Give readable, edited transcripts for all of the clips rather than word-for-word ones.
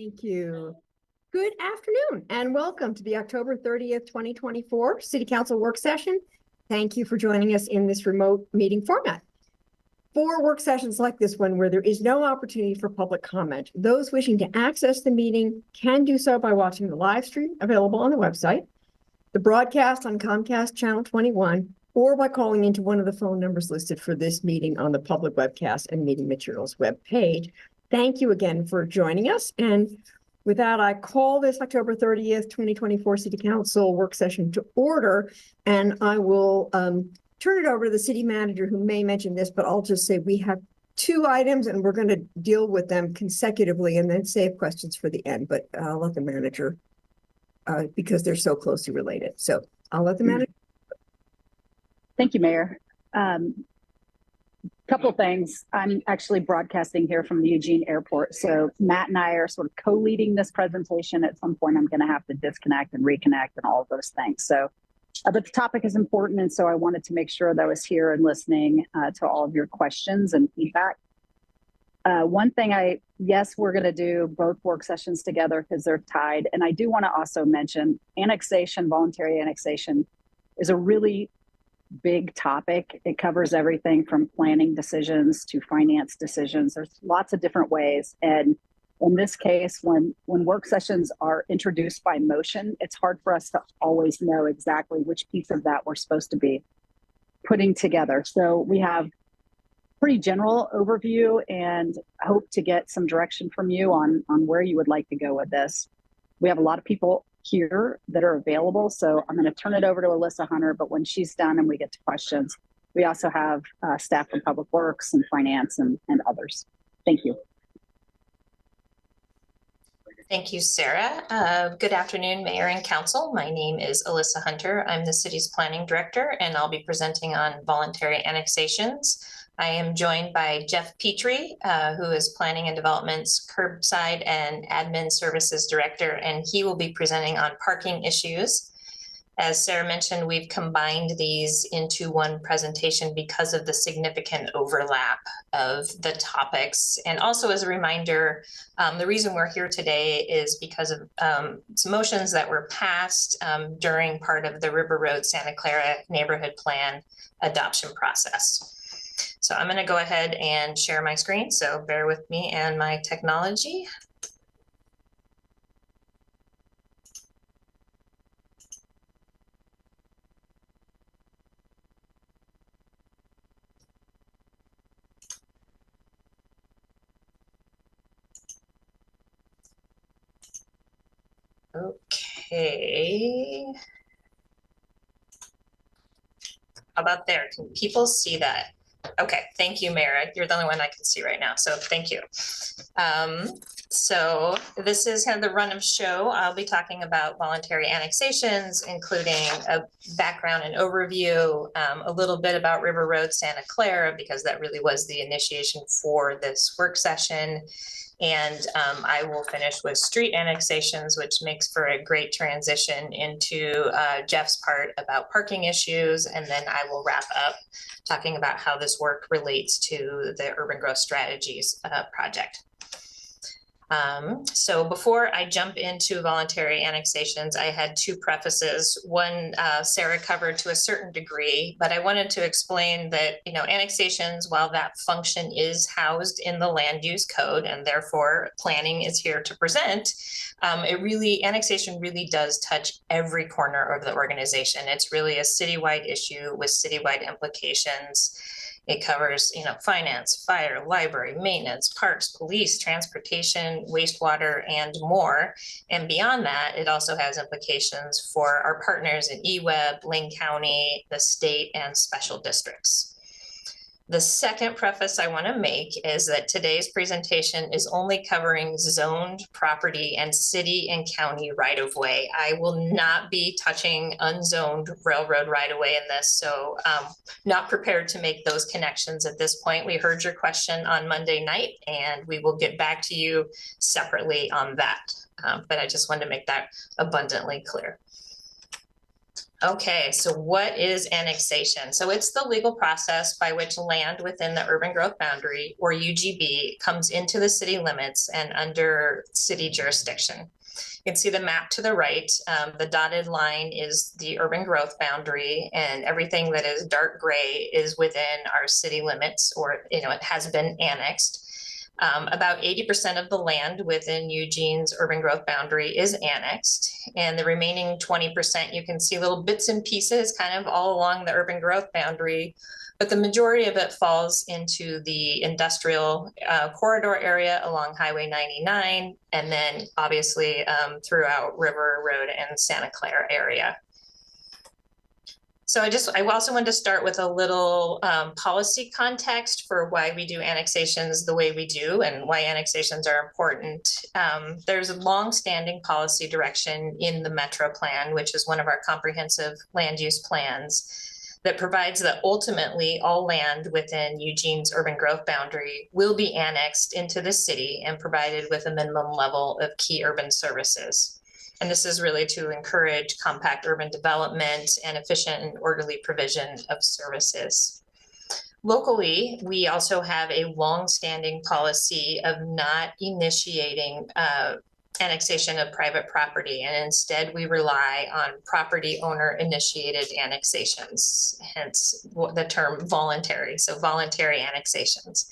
Thank you. Good afternoon and welcome to the October 30th, 2024 City Council work session. Thank you for joining us in this remote meeting format. For work sessions like this one where there is no opportunity for public comment, those wishing to access the meeting can do so by watching the live stream available on the website, the broadcast on Comcast Channel 21, or by calling into one of the phone numbers listed for this meeting on the public webcast and meeting materials webpage. Thank you again for joining us. And with that, I call this October 30th, 2024 City Council work session to order, and I will turn it over to the city manager who may mention this, but I'll just say we have two items and we're going to deal with them consecutively and then save questions for the end, but I'll let the manager, because they're so closely related. So I'll let the manager. Thank you, Mayor. Couple things. I'm actually broadcasting here from the Eugene Airport. So Matt and I are sort of co-leading this presentation. At some point, I'm going to have to disconnect and reconnect and all of those things. So, but the topic is important. And so I wanted to make sure that I was here and listening to all of your questions and feedback. One thing yes, we're going to do both work sessions together because they're tied. And I do want to also mention annexation, voluntary annexation is a really big topic. It covers everything from planning decisions to finance decisions. There's lots of different ways. And in this case, when work sessions are introduced by motion, it's hard for us to always know exactly which piece of that we're supposed to be putting together. So we have pretty general overview and hope to get some direction from you on where you would like to go with this. We have a lot of people here that are available. So I'm going to turn it over to Alyssa Hunter, but when she's done and we get to questions, we also have staff from Public Works and Finance and others. Thank you. Thank you, Sarah. Good afternoon, Mayor and Council. My name is Alyssa Hunter. I'm the city's planning director, and I'll be presenting on voluntary annexations. I am joined by Jeff Petrie, who is Planning and Development's Curbside and Admin Services Director, and he will be presenting on parking issues. As Sarah mentioned, we've combined these into one presentation because of the significant overlap of the topics. And also as a reminder, the reason we're here today is because of some motions that were passed during part of the River Road Santa Clara Neighborhood Plan adoption process. So I'm going to go ahead and share my screen, so bear with me and my technology. Okay. How about there? Can people see that? Okay, thank you, Mayor. You're the only one I can see right now, so thank you. So this is kind of the run of show. I'll be talking about voluntary annexations, including a background and overview, a little bit about River Road Santa Clara, because that really was the initiation for this work session. And I will finish with street annexations, which makes for a great transition into Jeff's part about parking issues. And then I will wrap up talking about how this work relates to the Urban Growth Strategies project. So before I jump into voluntary annexations, I had two prefaces. One, Sarah covered to a certain degree, but I wanted to explain that, annexations, while that function is housed in the land use code and therefore planning is here to present, annexation really does touch every corner of the organization. It's really a citywide issue with citywide implications. It covers, finance, fire, library, maintenance, parks, police, transportation, wastewater, and more. And beyond that, it also has implications for our partners in EWEB, Lane County, the state, and special districts. The second preface I want to make is that today's presentation is only covering zoned property and city and county right-of-way. I will not be touching unzoned railroad right-of-way in this, so not prepared to make those connections at this point. We heard your question on Monday night, and we will get back to you separately on that. But I just wanted to make that abundantly clear. Okay, so what is annexation? So it's the legal process by which land within the urban growth boundary, or UGB, comes into the city limits and under city jurisdiction. You can see the map to the right. The dotted line is the urban growth boundary, and everything that is dark gray is within our city limits, or it has been annexed. About 80% of the land within Eugene's urban growth boundary is annexed, and the remaining 20%, you can see little bits and pieces kind of all along the urban growth boundary, but the majority of it falls into the industrial corridor area along Highway 99, and then obviously throughout River Road and Santa Clara area. So I also wanted to start with a little policy context for why we do annexations the way we do and why annexations are important. There's a long-standing policy direction in the Metro Plan, which is one of our comprehensive land use plans, that provides that ultimately all land within Eugene's urban growth boundary will be annexed into the city and provided with a minimum level of key urban services. And this is really to encourage compact urban development and efficient and orderly provision of services. Locally, we also have a long-standing policy of not initiating annexation of private property, and instead we rely on property owner initiated annexations, hence the term voluntary, so voluntary annexations.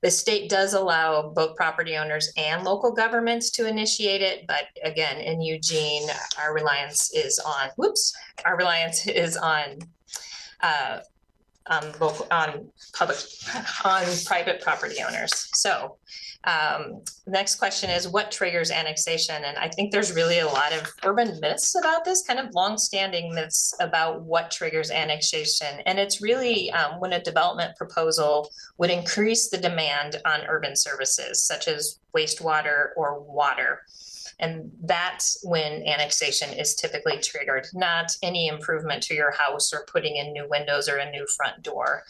The state does allow both property owners and local governments to initiate it, but again, in Eugene, our reliance is on private property owners. So next question is, what triggers annexation? And I think there's really a lot of urban myths about this, kind of long-standing myths about what triggers annexation. And it's really when a development proposal would increase the demand on urban services, such as wastewater or water. And that's when annexation is typically triggered, not any improvement to your house or putting in new windows or a new front door.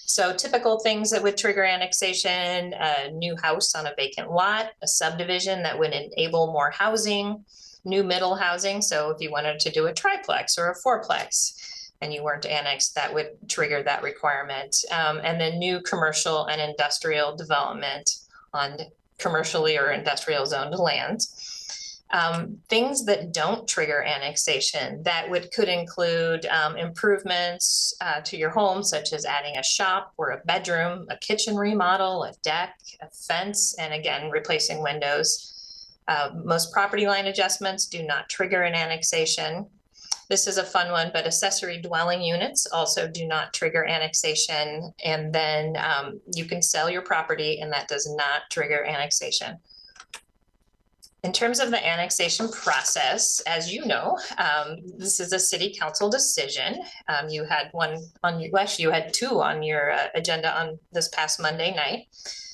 So typical things that would trigger annexation: a new house on a vacant lot, a subdivision that would enable more housing, new middle housing. So if you wanted to do a triplex or a fourplex and you weren't annexed, that would trigger that requirement. And then new commercial and industrial development on commercially or industrial zoned land. Things that don't trigger annexation that could include improvements to your home, such as adding a shop or a bedroom, a kitchen remodel, a deck, a fence, and again, replacing windows. Most property line adjustments do not trigger an annexation. This is a fun one, but accessory dwelling units also do not trigger annexation. And then you can sell your property and that does not trigger annexation. In terms of the annexation process, as you know, this is a city council decision. You had one on your, actually you had two on your agenda on this past Monday night.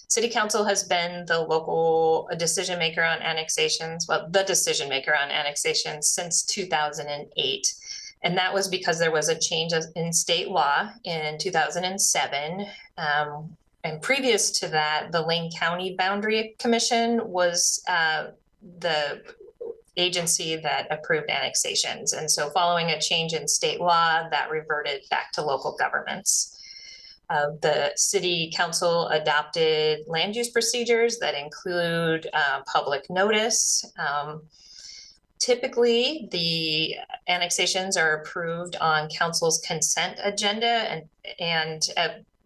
City council has been the local decision maker on annexations, well, the decision maker on annexations since 2008. And that was because there was a change in state law in 2007. And previous to that, the Lane County Boundary Commission was the agency that approved annexations. And so following a change in state law, that reverted back to local governments. The city council adopted land use procedures that include public notice. Typically, the annexations are approved on council's consent agenda, and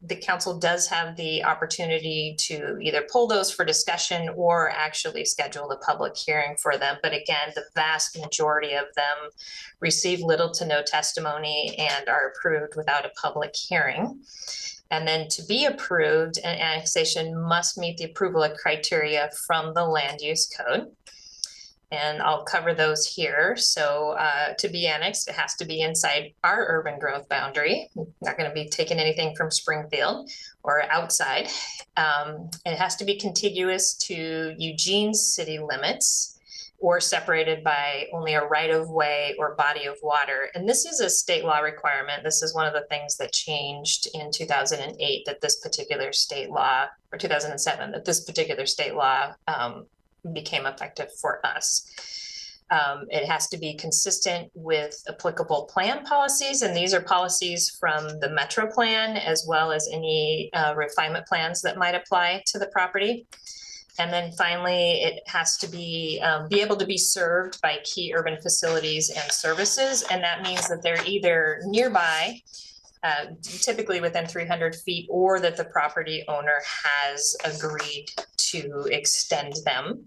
the council does have the opportunity to either pull those for discussion or actually schedule the public hearing for them. But again, the vast majority of them receive little to no testimony and are approved without a public hearing. And then to be approved, an annexation must meet the approval criteria from the land use code. And I'll cover those here. So to be annexed, it has to be inside our urban growth boundary. Not going to be taking anything from Springfield or outside. It has to be contiguous to Eugene's city limits or separated by only a right-of-way or body of water. And this is a state law requirement. This is one of the things that changed in 2008, that this particular state law, or 2007, that this particular state law became effective for us. It has to be consistent with applicable plan policies, and these are policies from the Metro Plan as well as any refinement plans that might apply to the property. And then finally, it has to be able to be served by key urban facilities and services, and that means that they're either nearby, typically within 300 feet, or that the property owner has agreed to extend them.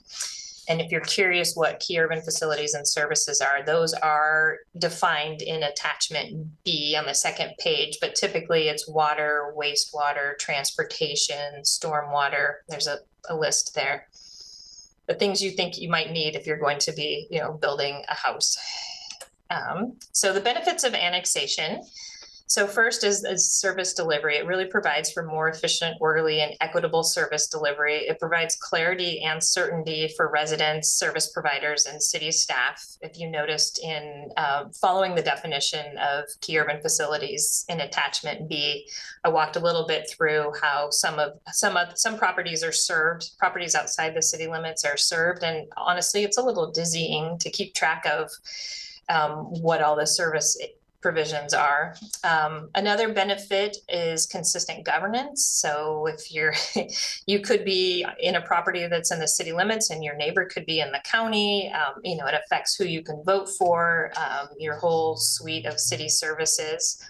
And if you're curious what key urban facilities and services are, those are defined in attachment B on the second page, but typically it's water, wastewater, transportation, stormwater. There's a list there. The things you think you might need if you're going to be, building a house. So the benefits of annexation. So first is service delivery. It really provides for more efficient, orderly, and equitable service delivery. It provides clarity and certainty for residents, service providers, and city staff. If you noticed in following the definition of key urban facilities in attachment B, I walked a little bit through how some properties are served, properties outside the city limits are served, and honestly, it's a little dizzying to keep track of what all the service provisions are. Another benefit is consistent governance. So if you could be in a property that's in the city limits and your neighbor could be in the county, it affects who you can vote for, your whole suite of city services.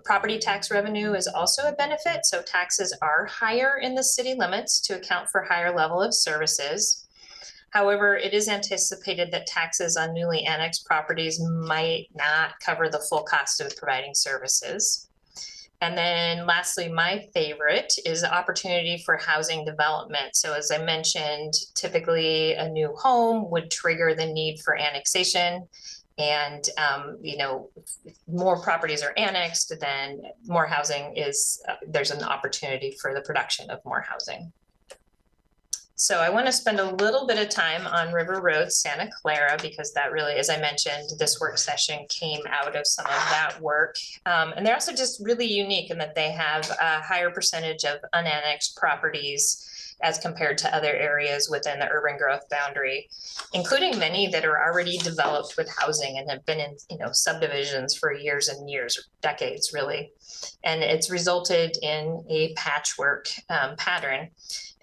Property tax revenue is also a benefit. So taxes are higher in the city limits to account for higher level of services. However, it is anticipated that taxes on newly annexed properties might not cover the full cost of providing services. And then lastly, my favorite is the opportunity for housing development. So as I mentioned, typically a new home would trigger the need for annexation. And, more properties are annexed, then more housing there's an opportunity for the production of more housing. So I want to spend a little bit of time on River Road, Santa Clara, because that really, as I mentioned, this work session came out of some of that work. And they're also just really unique in that they have a higher percentage of unannexed properties as compared to other areas within the urban growth boundary, including many that are already developed with housing and have been in, subdivisions for years and years, or decades really. And it's resulted in a patchwork pattern.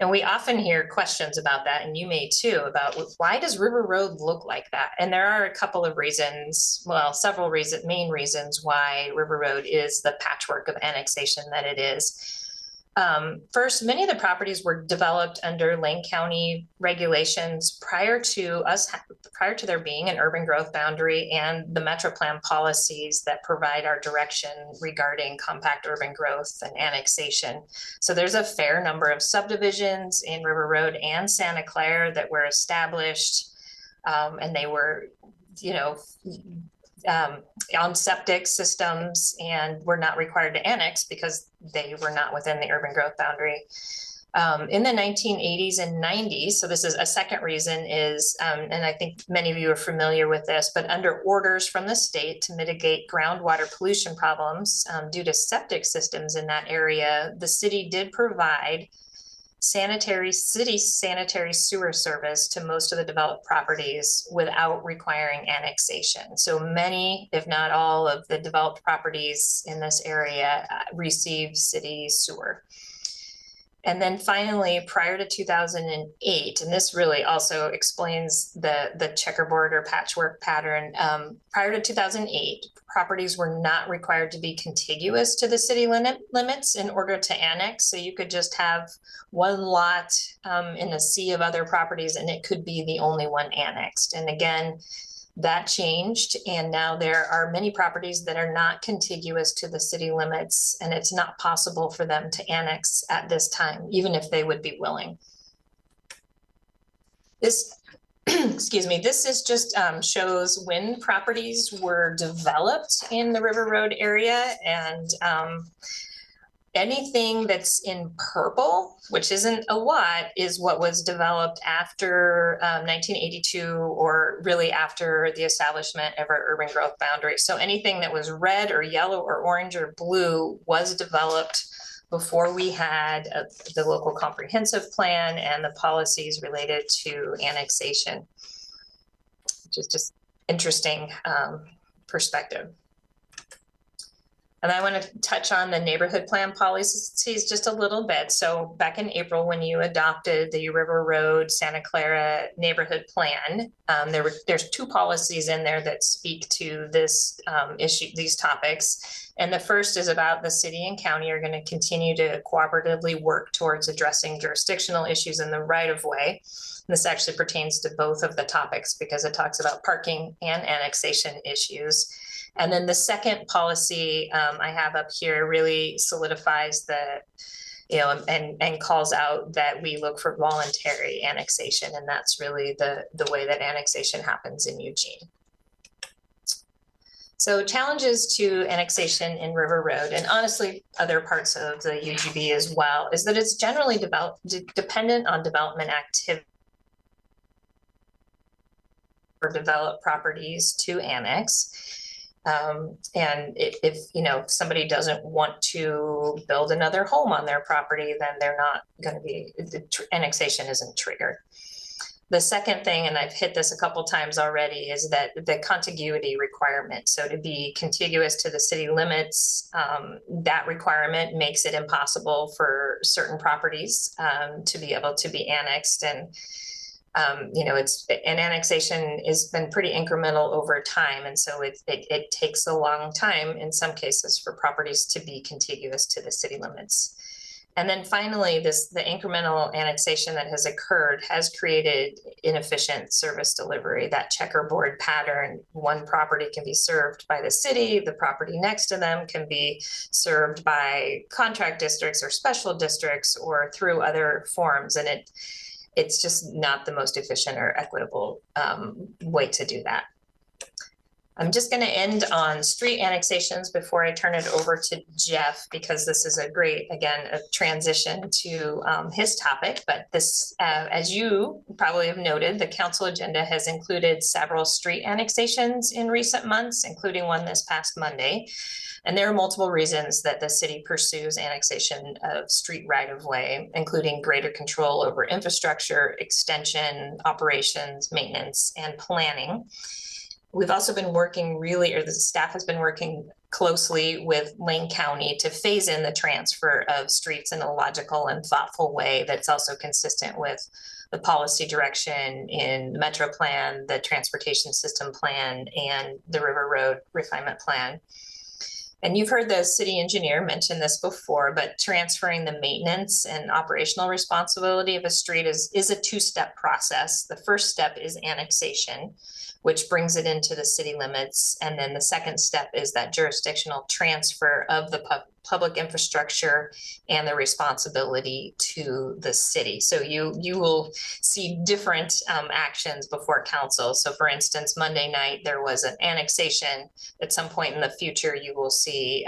And we often hear questions about that, and you may too, about why does River Road look like that? And there are a couple of reasons, several main reasons why River Road is the patchwork of annexation that it is. First, many of the properties were developed under Lane County regulations prior to there being an urban growth boundary and the Metro Plan policies that provide our direction regarding compact urban growth and annexation. So there's a fair number of subdivisions in River Road and Santa Clara that were established, and they were, on septic systems and were not required to annex because they were not within the urban growth boundary. In the 1980s and 90s, so this is a second reason is, and I think many of you are familiar with this, but under orders from the state to mitigate groundwater pollution problems due to septic systems in that area, the city did provide city sanitary sewer service to most of the developed properties without requiring annexation. So many, if not all, of the developed properties in this area receive city sewer. And then finally, prior to 2008, and this really also explains the checkerboard or patchwork pattern, prior to 2008, properties were not required to be contiguous to the city limits in order to annex. So you could just have one lot in a sea of other properties and it could be the only one annexed. And again, that changed, and now there are many properties that are not contiguous to the city limits, and it's not possible for them to annex at this time, even if they would be willing. This, excuse me, this is just shows when properties were developed in the River Road area, and anything that's in purple, which isn't a lot, is what was developed after 1982, or really after the establishment of our urban growth boundary. So anything that was red or yellow or orange or blue was developed before we had the local comprehensive plan and the policies related to annexation. which is just interesting perspective. And I want to touch on the neighborhood plan policies just a little bit. So back in April, when you adopted the River Road Santa Clara neighborhood plan, there's two policies in there that speak to this issue, these topics. And the first is about the city and county are going to continue to cooperatively work towards addressing jurisdictional issues in the right of way. This actually pertains to both of the topics because it talks about parking and annexation issues. And then the second policy I have up here really solidifies the, and calls out that we look for voluntary annexation. And that's really the way that annexation happens in Eugene. So challenges to annexation in River Road, and honestly, other parts of the UGB as well, is that it's generally dependent on development activity for developed properties to annex. And if somebody doesn't want to build another home on their property, then they're not going to be, annexation isn't triggered. The second thing, and I've hit this a couple times already, is that the contiguity requirement. So to be contiguous to the city limits, that requirement makes it impossible for certain properties to be able to be annexed. And an annexation has been pretty incremental over time. And so it takes a long time in some cases for properties to be contiguous to the city limits. And then finally, the incremental annexation that has occurred has created inefficient service delivery, that checkerboard pattern. One property can be served by the city, the property next to them can be served by contract districts or special districts or through other forms. And it's just not the most efficient or equitable way to do that. I'm just going to end on street annexations before I turn it over to Jeff, because this is a great, again, a transition to his topic. But this, as you probably have noted, the council agenda has included several street annexations in recent months, including one this past Monday. And there are multiple reasons that the city pursues annexation of street right-of-way, including greater control over infrastructure, extension, operations, maintenance, and planning. We've also been working the staff has been working closely with Lane County to phase in the transfer of streets in a logical and thoughtful way that's also consistent with the policy direction in the Metro Plan, the Transportation System Plan, and the River Road Refinement Plan. And you've heard the city engineer mention this before, but transferring the maintenance and operational responsibility of a street is a two-step process. The first step is annexation, which brings it into the city limits. And then the second step is that jurisdictional transfer of the public infrastructure and the responsibility to the city. So you will see different actions before council. So for instance, Monday night, there was an annexation. At some point in the future, you will see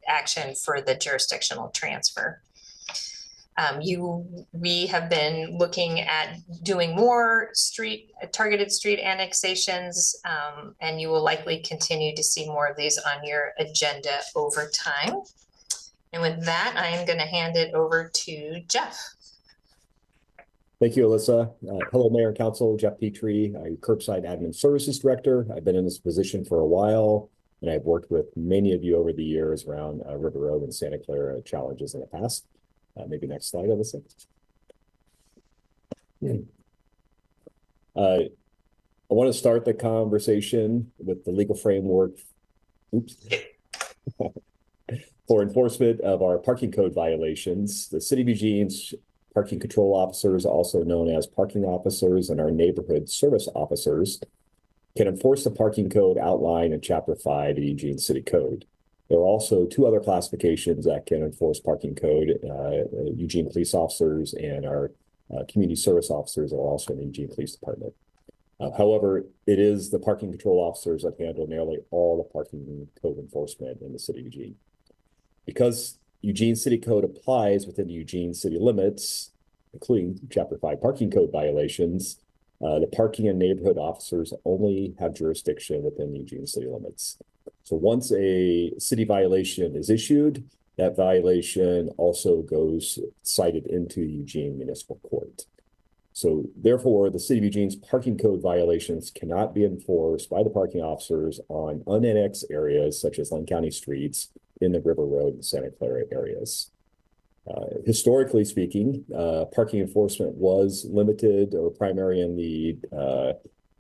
action for the jurisdictional transfer. We have been looking at doing more targeted street annexations, and you will likely continue to see more of these on your agenda over time. And with that, I am going to hand it over to Jeff. Thank you, Alyssa. Hello, Mayor and Council. Jeff Petrie, I'm Curbside Admin Services Director. I've been in this position for a while, and I've worked with many of you over the years around River Road and Santa Clara challenges in the past. Maybe next slide, Alyssa. I want to start the conversation with the legal framework for enforcement of our parking code violations. The City of Eugene's parking control officers, also known as parking officers, and our neighborhood service officers can enforce the parking code outlined in Chapter 5 of the Eugene City Code. There are also two other classifications that can enforce parking code. Eugene police officers and our community service officers are also in the Eugene Police Department. However, it is the parking control officers that handle nearly all the parking code enforcement in the city of Eugene. Because Eugene City Code applies within the Eugene city limits, including Chapter 5 parking code violations, the parking and neighborhood officers only have jurisdiction within the Eugene city limits. So once a city violation is issued, that violation also goes cited into Eugene Municipal Court. So therefore, the City of Eugene's parking code violations cannot be enforced by the parking officers on unannexed areas such as Lane County streets in the River Road and Santa Clara areas. Historically speaking, parking enforcement was limited or primary in the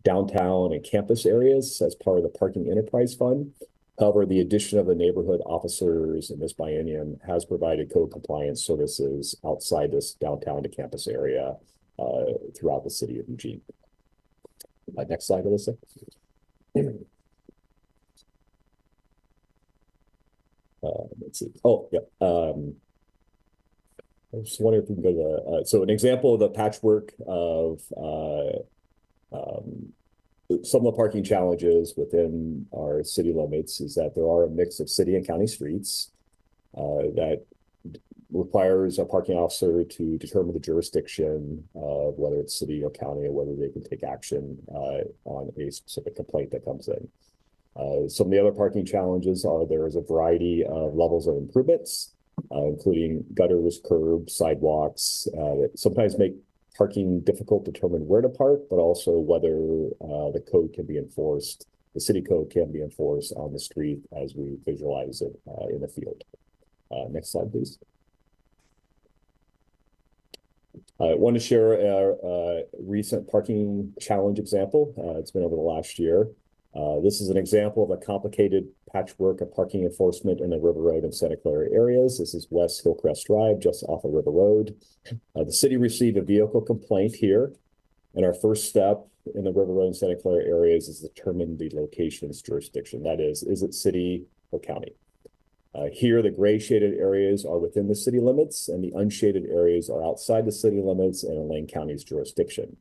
downtown and campus areas as part of the Parking Enterprise Fund. However, the addition of the neighborhood officers in this biennium has provided code compliance services outside this downtown to campus area throughout the city of Eugene. Next slide, Alyssa. Let's see. Oh, yeah. I just wonder if we can go to so an example of the patchwork of some of the parking challenges within our city limits is that there are a mix of city and county streets that requires a parking officer to determine the jurisdiction of whether it's city or county or whether they can take action on a specific complaint that comes in. Some of the other parking challenges are there is a variety of levels of improvements, including gutters, curbs, sidewalks, that sometimes make parking difficult to determine where to park, but also whether the code can be enforced, the city code can be enforced on the street as we visualize it in the field. Next slide, please. I want to share a recent parking challenge example. It's been over the last year. This is an example of a complicated patchwork of parking enforcement in the River Road and Santa Clara areas. This is West Hillcrest Drive, just off of River Road. The city received a vehicle complaint here, and our first step in the River Road and Santa Clara areas is to determine the location's jurisdiction. That is it city or county? Here, the gray shaded areas are within the city limits, and the unshaded areas are outside the city limits and in Lane County's jurisdiction.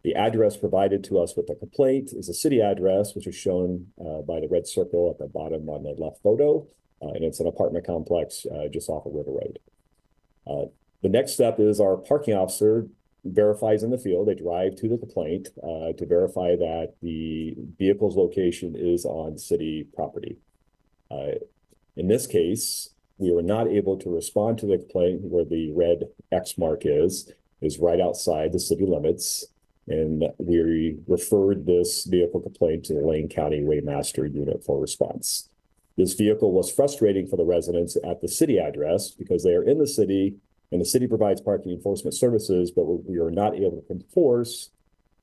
The address provided to us with the complaint is a city address, which is shown by the red circle at the bottom on the left photo, and it's an apartment complex just off of River Road. The next step is our parking officer verifies in the field. They drive to the complaint to verify that the vehicle's location is on city property. In this case, we were not able to respond to the complaint where the red X mark is right outside the city limits. And we referred this vehicle complaint to the Lane County Waymaster unit for response. This vehicle was frustrating for the residents at the city address because they are in the city and the city provides parking enforcement services, but we are not able to enforce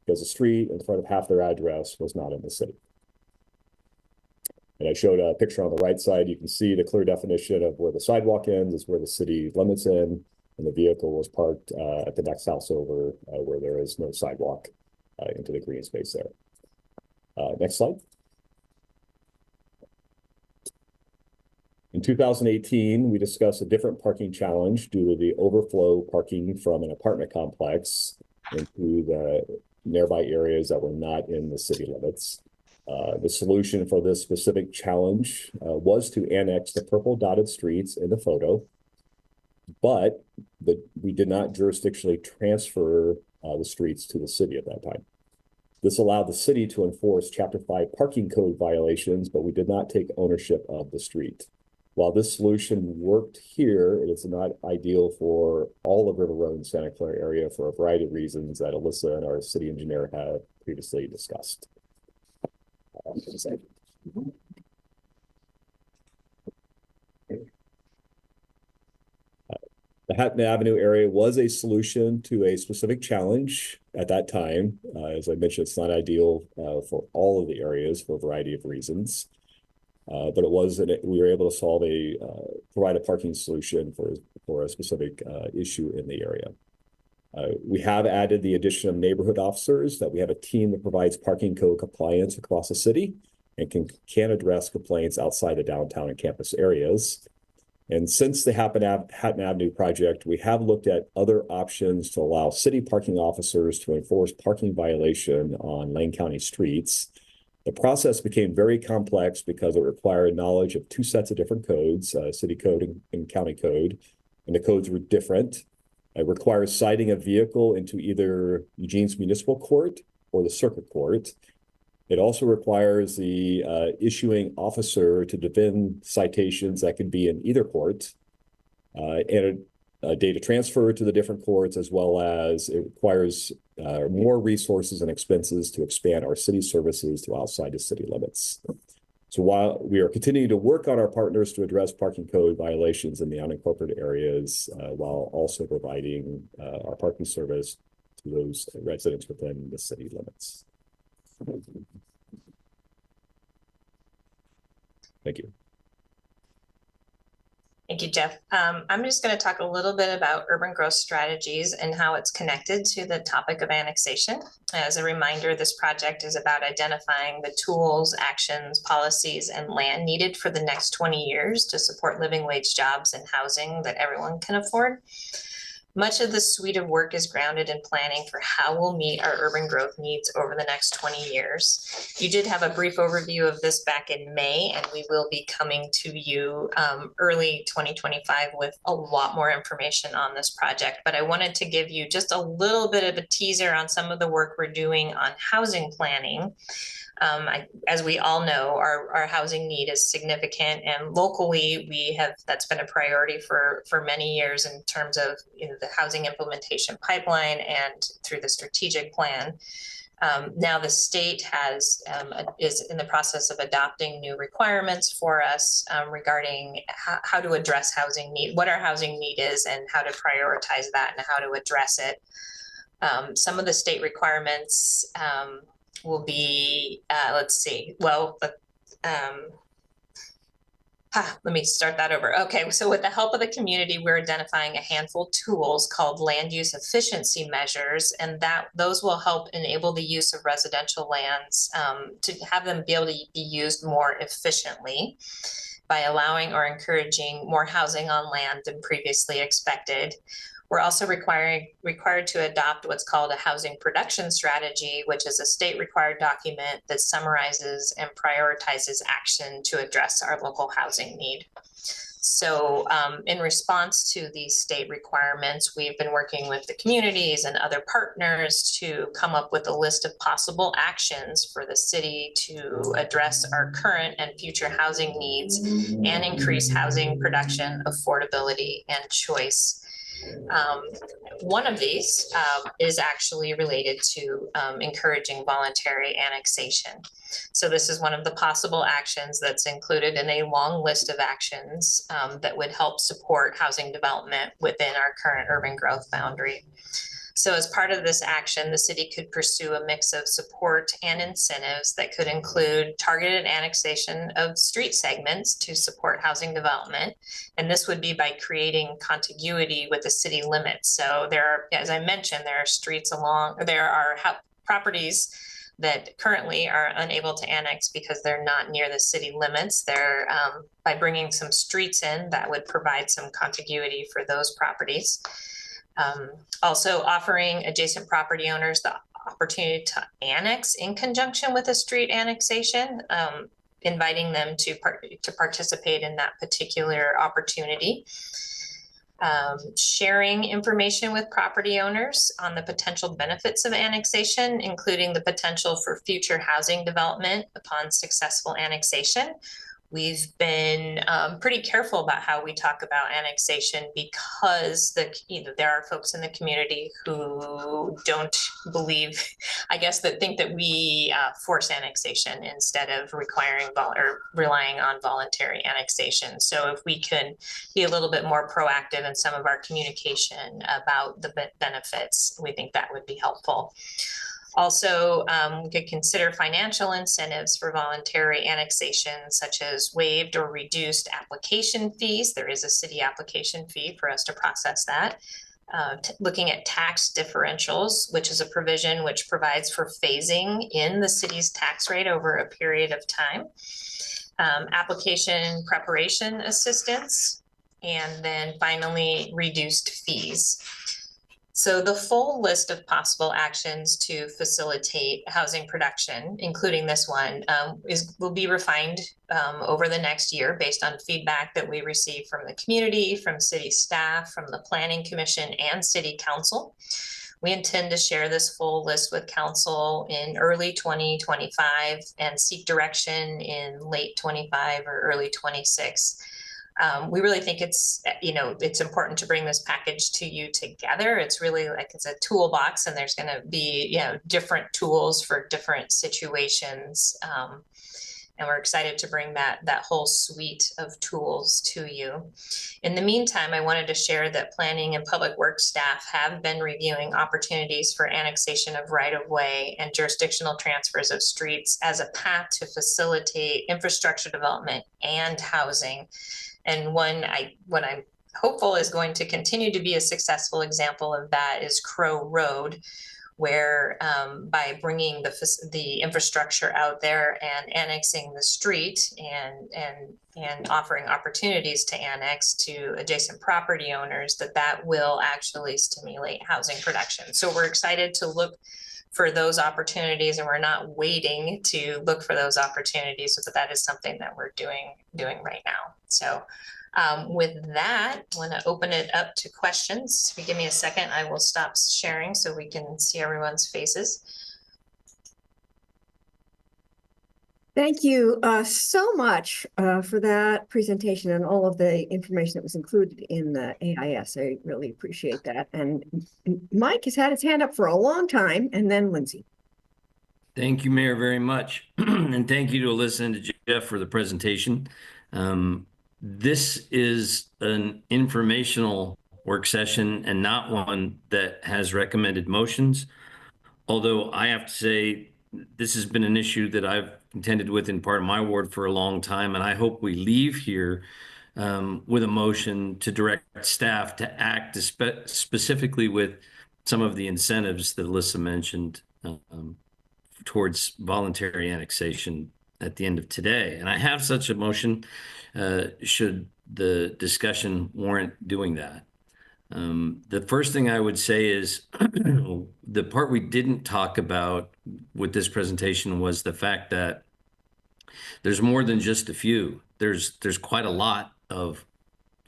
because the street in front of half their address was not in the city. And I showed a picture on the right side. You can see the clear definition of where the sidewalk ends is where the city limits in. And the vehicle was parked at the next house over where there is no sidewalk into the green space there. Next slide. In 2018, we discussed a different parking challenge due to the overflow parking from an apartment complex into the nearby areas that were not in the city limits. The solution for this specific challenge was to annex the purple dotted streets in the photo, but we did not jurisdictionally transfer the streets to the city at that time. This allowed the city to enforce Chapter 5 parking code violations, but we did not take ownership of the street. While this solution worked here, it is not ideal for all of River Road and Santa Clara area for a variety of reasons that Alyssa and our city engineer have previously discussed. The Hatton Avenue area was a solution to a specific challenge at that time. As I mentioned, it's not ideal for all of the areas for a variety of reasons. But we were able to provide a parking solution for a specific issue in the area. We have added the addition of neighborhood officers, that we have a team that provides parking code compliance across the city and can address complaints outside the downtown and campus areas. And since the Hatton Avenue project, we have looked at other options to allow city parking officers to enforce parking violation on Lane County streets. The process became very complex because it required knowledge of two sets of different codes, city code and county code, and the codes were different. It requires citing a vehicle into either Eugene's municipal court or the circuit court. It also requires the issuing officer to defend citations that can be in either court. And data transfer to the different courts, as well as it requires more resources and expenses to expand our city services to outside the city limits. So while we are continuing to work on our partners to address parking code violations in the unincorporated areas, while also providing our parking service to those residents within the city limits. Thank you. Thank you, Jeff. I'm just going to talk a little bit about urban growth strategies and how it's connected to the topic of annexation. As a reminder, this project is about identifying the tools, actions, policies, and land needed for the next 20 years to support living wage jobs and housing that everyone can afford. Much of the suite of work is grounded in planning for how we'll meet our urban growth needs over the next 20 years. You did have a brief overview of this back in May, and we will be coming to you early 2025 with a lot more information on this project. But I wanted to give you just a little bit of a teaser on some of the work we're doing on housing planning. As we all know, our housing need is significant, and locally that's been a priority for many years in terms of the housing implementation pipeline and through the strategic plan. Now the state is in the process of adopting new requirements for us regarding how to address housing need, what our housing need is, and how to prioritize that and how to address it. Some of the state requirements will be, let me start that over. Okay, so with the help of the community, we're identifying a handful of tools called land use efficiency measures, and those will help enable the use of residential lands to have them be able to be used more efficiently by allowing or encouraging more housing on land than previously expected. We're also required to adopt what's called a housing production strategy, which is a state required document that summarizes and prioritizes action to address our local housing need. So in response to these state requirements, we've been working with the communities and other partners to come up with a list of possible actions for the city to address our current and future housing needs and increase housing production, affordability, and choice. One of these is actually related to encouraging voluntary annexation. So this is one of the possible actions that's included in a long list of actions that would help support housing development within our current urban growth boundary. So as part of this action, the city could pursue a mix of support and incentives that could include targeted annexation of street segments to support housing development. And this would be by creating contiguity with the city limits. So there are, as I mentioned, there are properties that currently are unable to annex because they're not near the city limits. They're by bringing some streets in, that would provide some contiguity for those properties. Also offering adjacent property owners the opportunity to annex in conjunction with a street annexation, inviting them to participate in that particular opportunity. Sharing information with property owners on the potential benefits of annexation, including the potential for future housing development upon successful annexation. We've been pretty careful about how we talk about annexation because there are folks in the community who don't believe, I guess, that think that we force annexation instead of requiring or relying on voluntary annexation. So if we can be a little bit more proactive in some of our communication about the benefits, we think that would be helpful. Also, we could consider financial incentives for voluntary annexation, such as waived or reduced application fees. There is a city application fee for us to process that. Looking at tax differentials, which is a provision which provides for phasing in the city's tax rate over a period of time. Application preparation assistance, and then finally reduced fees. So the full list of possible actions to facilitate housing production, including this one, will be refined over the next year based on feedback that we receive from the community, from city staff, from the Planning Commission, and City Council. We intend to share this full list with Council in early 2025 and seek direction in late 25 or early 26. we really think it's, it's important to bring this package to you together. It's really like it's a toolbox, and there's going to be, different tools for different situations. And we're excited to bring that whole suite of tools to you. In the meantime, I wanted to share that planning and public works staff have been reviewing opportunities for annexation of right-of-way and jurisdictional transfers of streets as a path to facilitate infrastructure development and housing. And what I'm hopeful is going to continue to be a successful example of that is Crow Road, where by bringing the infrastructure out there and annexing the street and offering opportunities to annex to adjacent property owners, that will actually stimulate housing production. So we're excited to look for those opportunities, and we're not waiting to look for those opportunities. So that is something that we're doing right now. So with that, I want to open it up to questions. If you give me a second, I will stop sharing so we can see everyone's faces. Thank you so much for that presentation and all of the information that was included in the AIS. I really appreciate that. And Mike has had his hand up for a long time, and then Lindsay. Thank you, Mayor, very much. And thank you to Alyssa and to Jeff for the presentation. This is an informational work session and not one that has recommended motions. Although I have to say, this has been an issue that I've contended with in part of my ward for a long time. And I hope we leave here with a motion to direct staff to act specifically with some of the incentives that Alyssa mentioned towards voluntary annexation at the end of today. And I have such a motion should the discussion warrant doing that. The first thing I would say is the part we didn't talk about with this presentation was the fact that there's more than just a few. There's quite a lot of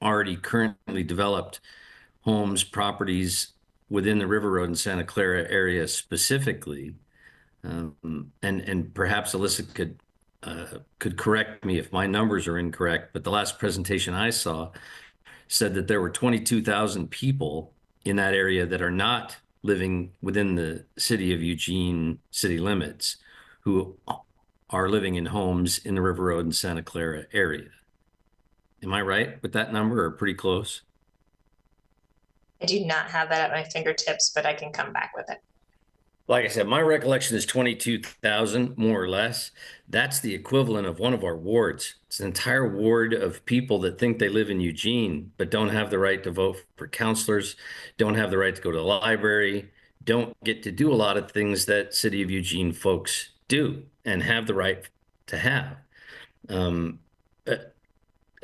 already currently developed homes, properties within the River Road and Santa Clara area specifically. And perhaps Alyssa could correct me if my numbers are incorrect, but the last presentation I saw said that there were 22,000 people in that area that are not living within the city of Eugene city limits who are living in homes in the River Road and Santa Clara area. Am I right with that number, or pretty close? I do not have that at my fingertips, but I can come back with it. Like I said, my recollection is 22,000, more or less. That's the equivalent of one of our wards. It's an entire ward of people that think they live in Eugene, but don't have the right to vote for counselors, don't have the right to go to the library, don't get to do a lot of things that City of Eugene folks do and have the right to have.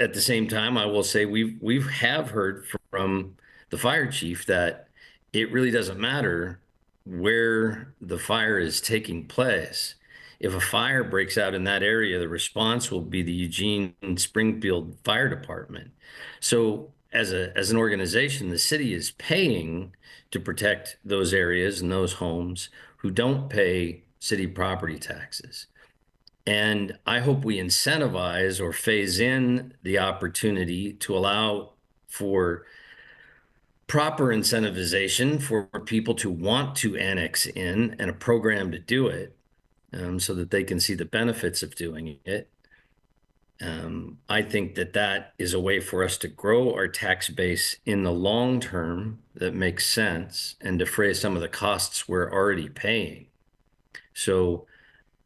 At the same time, I will say we have heard from the fire chief that it really doesn't matter where the fire is taking place. If a fire breaks out in that area, the response will be the Eugene Springfield Fire Department. So as an organization, the city is paying to protect those areas and those homes who don't pay city property taxes. And I hope we incentivize or phase in the opportunity to allow for proper incentivization for people to want to annex in and a program to do it so that they can see the benefits of doing it. I think that is a way for us to grow our tax base in the long term that makes sense and defray some of the costs we're already paying. So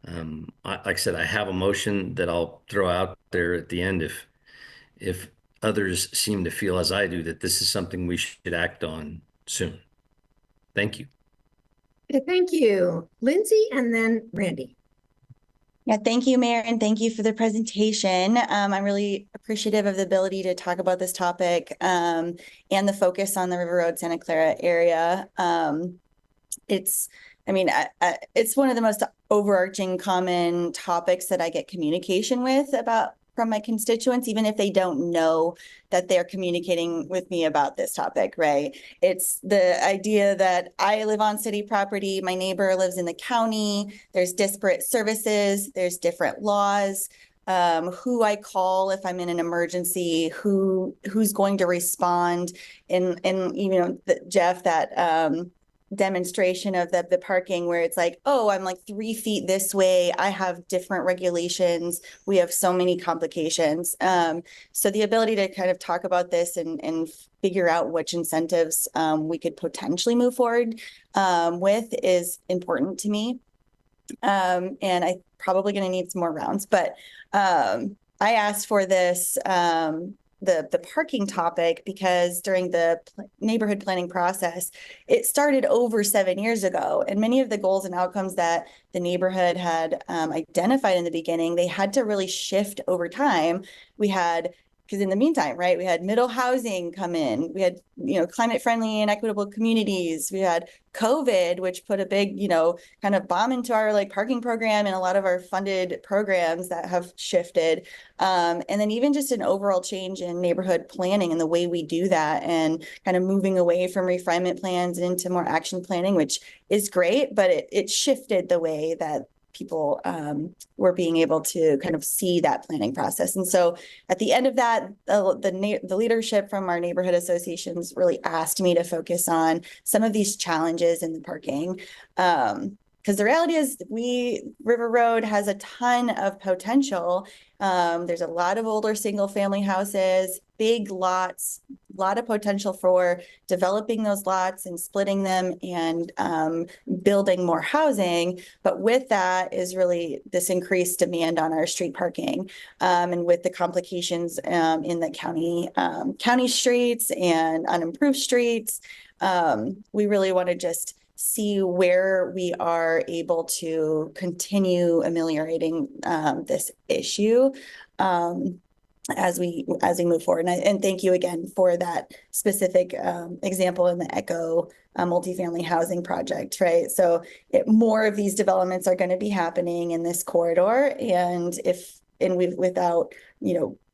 like I said, I have a motion that I'll throw out there at the end if others seem to feel as I do that this is something we should act on soon. Thank you. Thank you, Lindsay, and then Randy. Yeah, thank you, Mayor, and thank you for the presentation. I'm really appreciative of the ability to talk about this topic and the focus on the River Road Santa Clara area. It's one of the most overarching common topics that I get communication with about from my constituents, even if they don't know that they're communicating with me about this topic, right? It's the idea that I live on city property, my neighbor lives in the county, there's disparate services, there's different laws. who I call if I'm in an emergency, who's going to respond, and Jeff, that demonstration of the parking where it's like, oh, I'm like 3 feet this way. I have different regulations. We have so many complications. So the ability to kind of talk about this and figure out which incentives we could potentially move forward with is important to me. And I probably going to need some more rounds, but I asked for this the parking topic because during the neighborhood planning process, it started over 7 years ago, and many of the goals and outcomes that the neighborhood had identified in the beginning, they had to really shift over time. Because in the meantime, right, we had middle housing come in, we had, climate friendly and equitable communities, we had COVID, which put a big, kind of bomb into our like parking program and a lot of our funded programs that have shifted. And then even just an overall change in neighborhood planning and the way we do that, and kind of moving away from refinement plans into more action planning, which is great, but it shifted the way that people were being able to kind of see that planning process. And so at the end of that, the leadership from our neighborhood associations really asked me to focus on some of these challenges in the parking. Because the reality is River Road has a ton of potential. There's a lot of older single family houses, big lots, a lot of potential for developing those lots and splitting them and building more housing. But with that is really this increased demand on our street parking, and with the complications in the county streets and unimproved streets, we really want to just see where we are able to continue ameliorating this issue as we move forward. And thank you again for that specific example in the Echo multifamily housing project, right? So more of these developments are going to be happening in this corridor, and without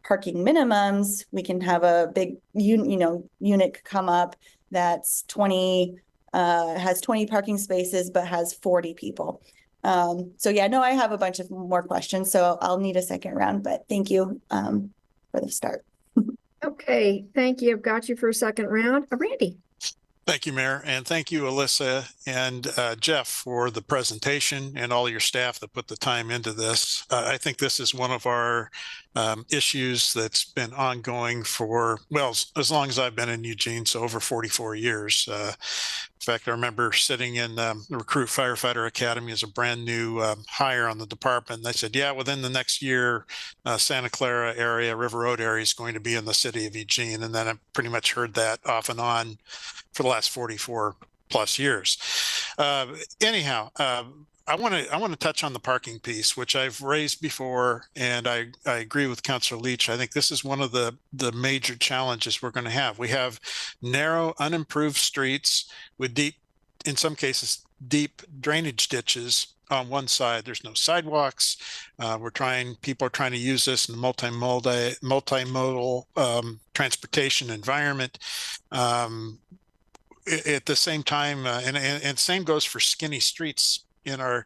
parking minimums, we can have a big unit come up that's 20 has 20 parking spaces but has 40 people. So yeah, no, I have a bunch of more questions, so I'll need a second round, but thank you for the start. Okay, thank you. I've got you for a second round. Randy. Thank you, Mayor, and thank you, Alyssa and Jeff, for the presentation and all your staff that put the time into this. I think this is one of our issues that's been ongoing for, well, as long as I've been in Eugene, so over 44 years. In fact, I remember sitting in the Recruit Firefighter Academy as a brand new hire on the department. They said, yeah, within the next year, Santa Clara area, River Road area is going to be in the city of Eugene. And then I pretty much heard that off and on for the last 44 plus years. Anyhow, I want to touch on the parking piece, which I've raised before, and I agree with Councilor Leach. I think this is one of the major challenges we're going to have. We have narrow, unimproved streets with in some cases, deep drainage ditches on one side. There's no sidewalks. People are trying to use this in a multimodal transportation environment. At the same time, and same goes for skinny streets in our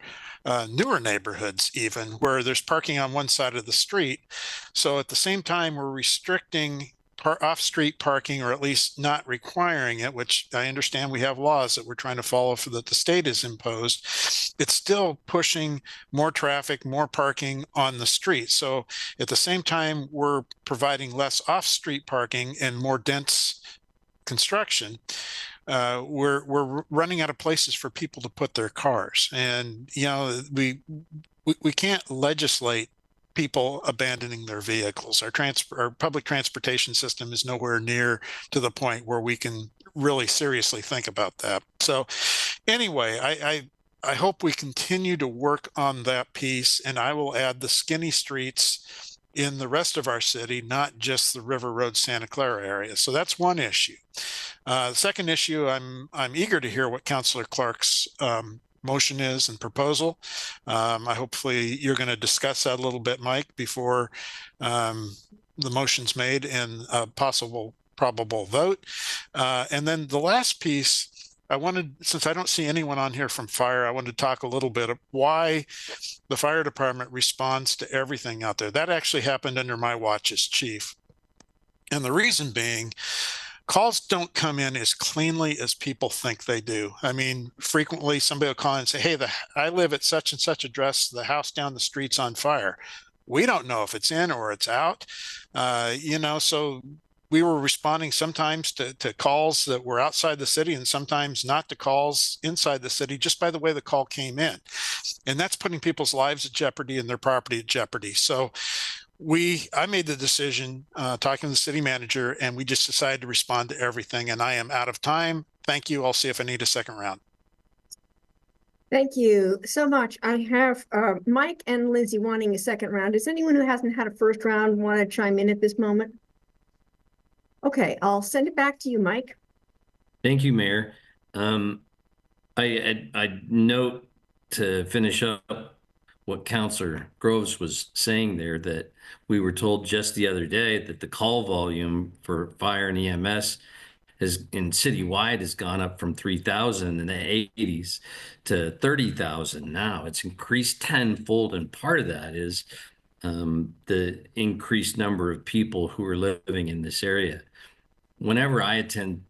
newer neighborhoods, even where there's parking on one side of the street. So at the same time, we're restricting off-street parking, or at least not requiring it, which I understand we have laws that we're trying to follow that the state has imposed. It's still pushing more traffic, more parking on the street. So at the same time, we're providing less off-street parking and more dense construction. We're running out of places for people to put their cars, and we can't legislate people abandoning their vehicles. Our public transportation system is nowhere near to the point where we can really seriously think about that. So anyway, I hope we continue to work on that piece, and I will add the skinny streets in the rest of our city, not just the River Road Santa Clara area. So that's one issue. The second issue, I'm eager to hear what Councilor Clark's motion is and proposal. Hopefully you're going to discuss that a little bit, Mike, before the motion's made and a probable vote. And then the last piece since I don't see anyone on here from fire, I wanted to talk a little bit of why the fire department responds to everything out there. That actually happened under my watch as chief. And the reason being, calls don't come in as cleanly as people think they do. I mean, frequently somebody will call and say, hey, I live at such and such address, the house down the street's on fire. We don't know if it's in or it's out, so we were responding sometimes to calls that were outside the city and sometimes not to calls inside the city just by the way the call came in. And that's putting people's lives at jeopardy and their property at jeopardy. So I made the decision, talking to the city manager, and we just decided to respond to everything. And I am out of time. Thank you. I'll see if I need a second round. Thank you so much. I have Mike and Lindsay wanting a second round. Is anyone who hasn't had a first round want to chime in at this moment? Okay, I'll send it back to you, Mike. Thank you, Mayor. I note to finish up what Councilor Groves was saying there, that we were told just the other day that the call volume for fire and EMS citywide has gone up from 3,000 in the 80s to 30,000 now. It's increased tenfold, and part of that is the increased number of people who are living in this area. Whenever I attend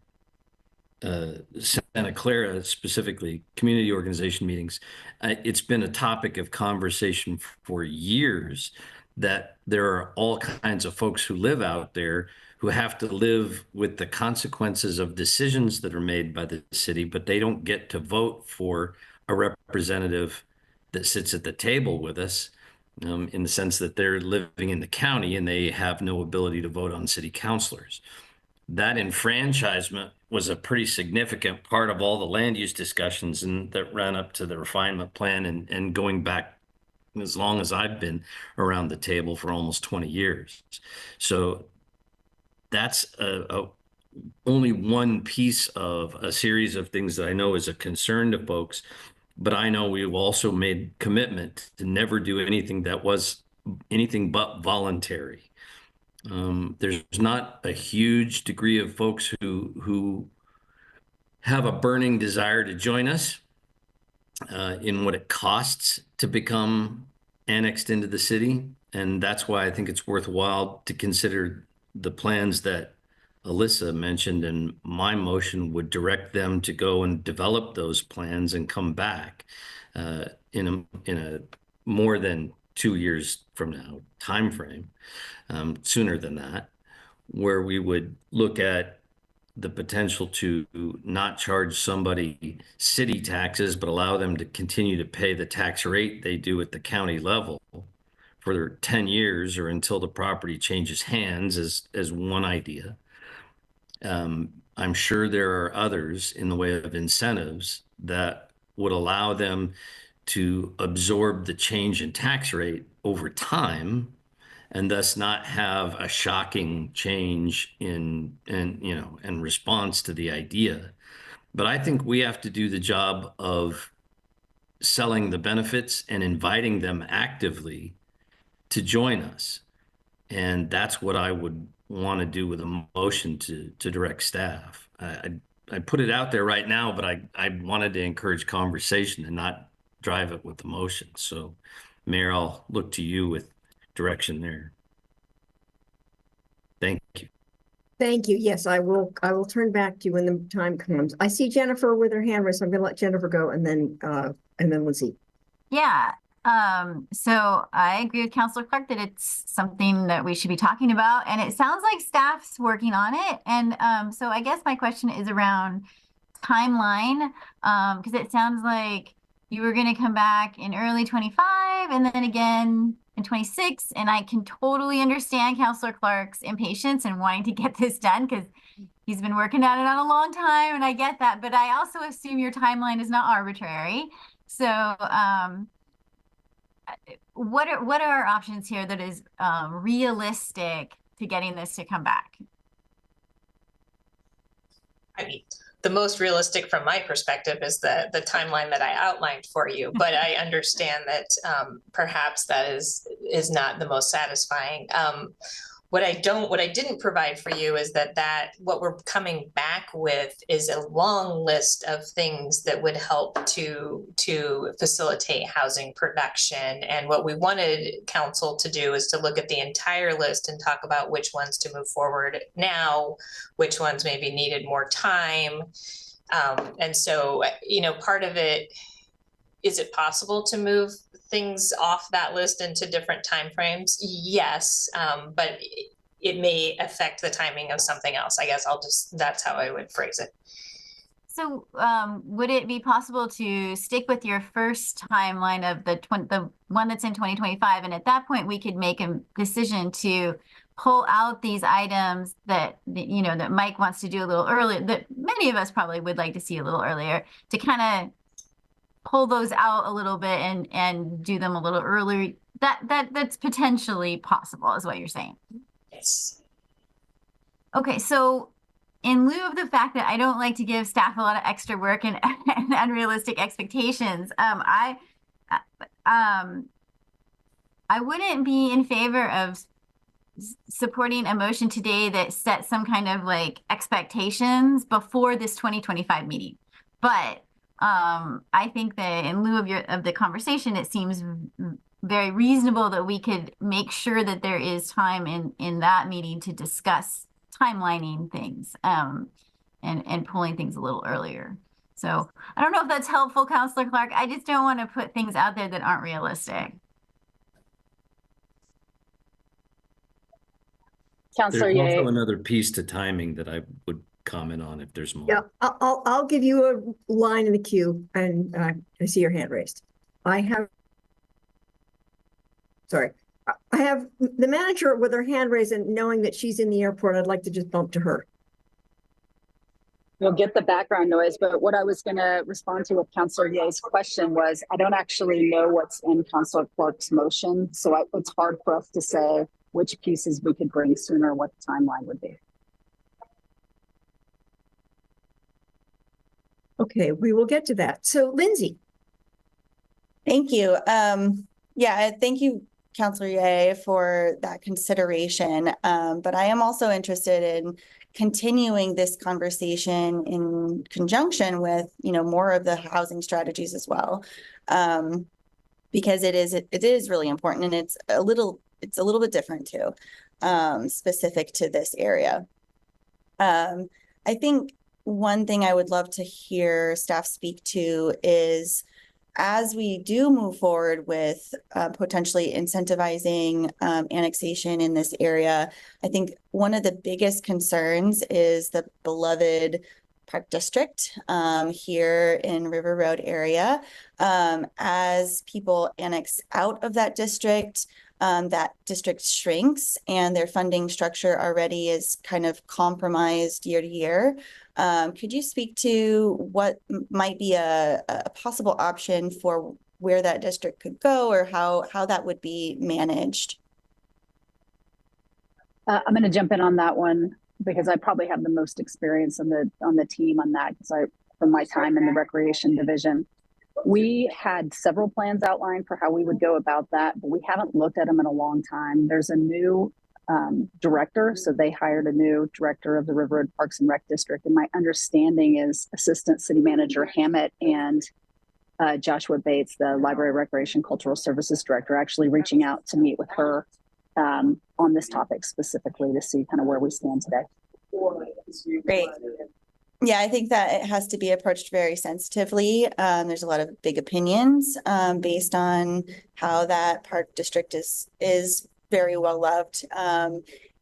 Santa Clara, specifically community organization meetings, it's been a topic of conversation for years that there are all kinds of folks who live out there who have to live with the consequences of decisions that are made by the city, but they don't get to vote for a representative that sits at the table with us, in the sense that they're living in the county and they have no ability to vote on city councilors. That enfranchisement was a pretty significant part of all the land use discussions and that ran up to the refinement plan and going back as long as I've been around the table, for almost 20 years. So that's only one piece of a series of things that I know is a concern to folks, but I know we've also made commitment to never do anything that was anything but voluntary. There's not a huge degree of folks who have a burning desire to join us in what it costs to become annexed into the city. And that's why I think it's worthwhile to consider the plans that Alyssa mentioned, and my motion would direct them to go and develop those plans and come back in a more than 2 years from now time frame, sooner than that, where we would look at the potential to not charge somebody city taxes, but allow them to continue to pay the tax rate they do at the county level for 10 years or until the property changes hands, as one idea. I'm sure there are others in the way of incentives that would allow them to absorb the change in tax rate over time and thus not have a shocking change in response to the idea. But I think we have to do the job of selling the benefits and inviting them actively to join us. And that's what I would want to do with a motion to direct staff. I put it out there right now, but I wanted to encourage conversation and not drive it with emotion. So, Mayor, I'll look to you with direction there. Thank you. Thank you. Yes, I will turn back to you when the time comes. I see Jennifer with her hand raised, so I'm going to let Jennifer go, and then Lindsay. Yeah. So I agree with Councilor Clark that it's something that we should be talking about, and it sounds like staff's working on it. And so I guess my question is around timeline, because it sounds like you were going to come back in early 25 and then again in 26. And I can totally understand Councilor Clark's impatience and wanting to get this done because he's been working at it on a long time, and I get that. But I also assume your timeline is not arbitrary. So what are our options here that is realistic to getting this to come back? I mean, the most realistic from my perspective is the timeline that I outlined for you, but I understand that perhaps that is not the most satisfying. What I didn't provide for you is that what we're coming back with is a long list of things that would help to facilitate housing production. And what we wanted council to do is to look at the entire list and talk about which ones to move forward now, which ones maybe needed more time. And so, part of it, is it possible to move things off that list into different timeframes? Yes, but it may affect the timing of something else. I guess that's how I would phrase it. So would it be possible to stick with your first timeline of the one that's in 2025? And at that point, we could make a decision to pull out these items that Mike wants to do a little earlier, that many of us probably would like to see a little earlier, to kind of pull those out a little bit and do them a little earlier. That's potentially possible, is what you're saying. Yes. Okay, so in lieu of the fact that I don't like to give staff a lot of extra work and unrealistic expectations, I wouldn't be in favor of supporting a motion today that sets some kind of like expectations before this 2025 meeting. But I think that in lieu of the conversation, it seems very reasonable that we could make sure that there is time in that meeting to discuss timelining things and pulling things a little earlier. So I don't know if that's helpful, Councilor Clark. I just don't want to put things out there that aren't realistic. Councilor There's also Ye. another piece to timing that I would comment on if there's more. Yeah, I'll give you a line in the queue, and I see your hand raised. I have the manager with her hand raised, and knowing that she's in the airport, I'd like to just bump to her. You'll get the background noise, but what I was going to respond to with Councilor Ye's question was, I don't actually know what's in Councilor Clark's motion, so it's hard for us to say which pieces we could bring sooner, what the timeline would be. Okay, we will get to that. So, Lindsay. Thank you. Yeah, thank you, Councilor Ye, for that consideration. But I am also interested in continuing this conversation in conjunction with, more of the housing strategies as well, because it is really important, and it's a little bit different too, specific to this area. I think one thing I would love to hear staff speak to is, as we do move forward with potentially incentivizing annexation in this area, I think one of the biggest concerns is the beloved Park District here in River Road area. As people annex out of that district shrinks, and their funding structure already is kind of compromised year to year. Could you speak to what might be a possible option for where that district could go, or how that would be managed? I'm going to jump in on that one because I probably have the most experience on the team on that, because from my time in the recreation division. We had several plans outlined for how we would go about that, but we haven't looked at them in a long time. There's a new director, so they hired a new director of the River Road Parks and Rec District, and my understanding is Assistant City Manager Hammett and Joshua Bates, the Library Recreation Cultural Services Director, actually reaching out to meet with her on this topic specifically to see kind of where we stand today. Great. Yeah, I think that it has to be approached very sensitively. There's a lot of big opinions based on how that park district is very well loved,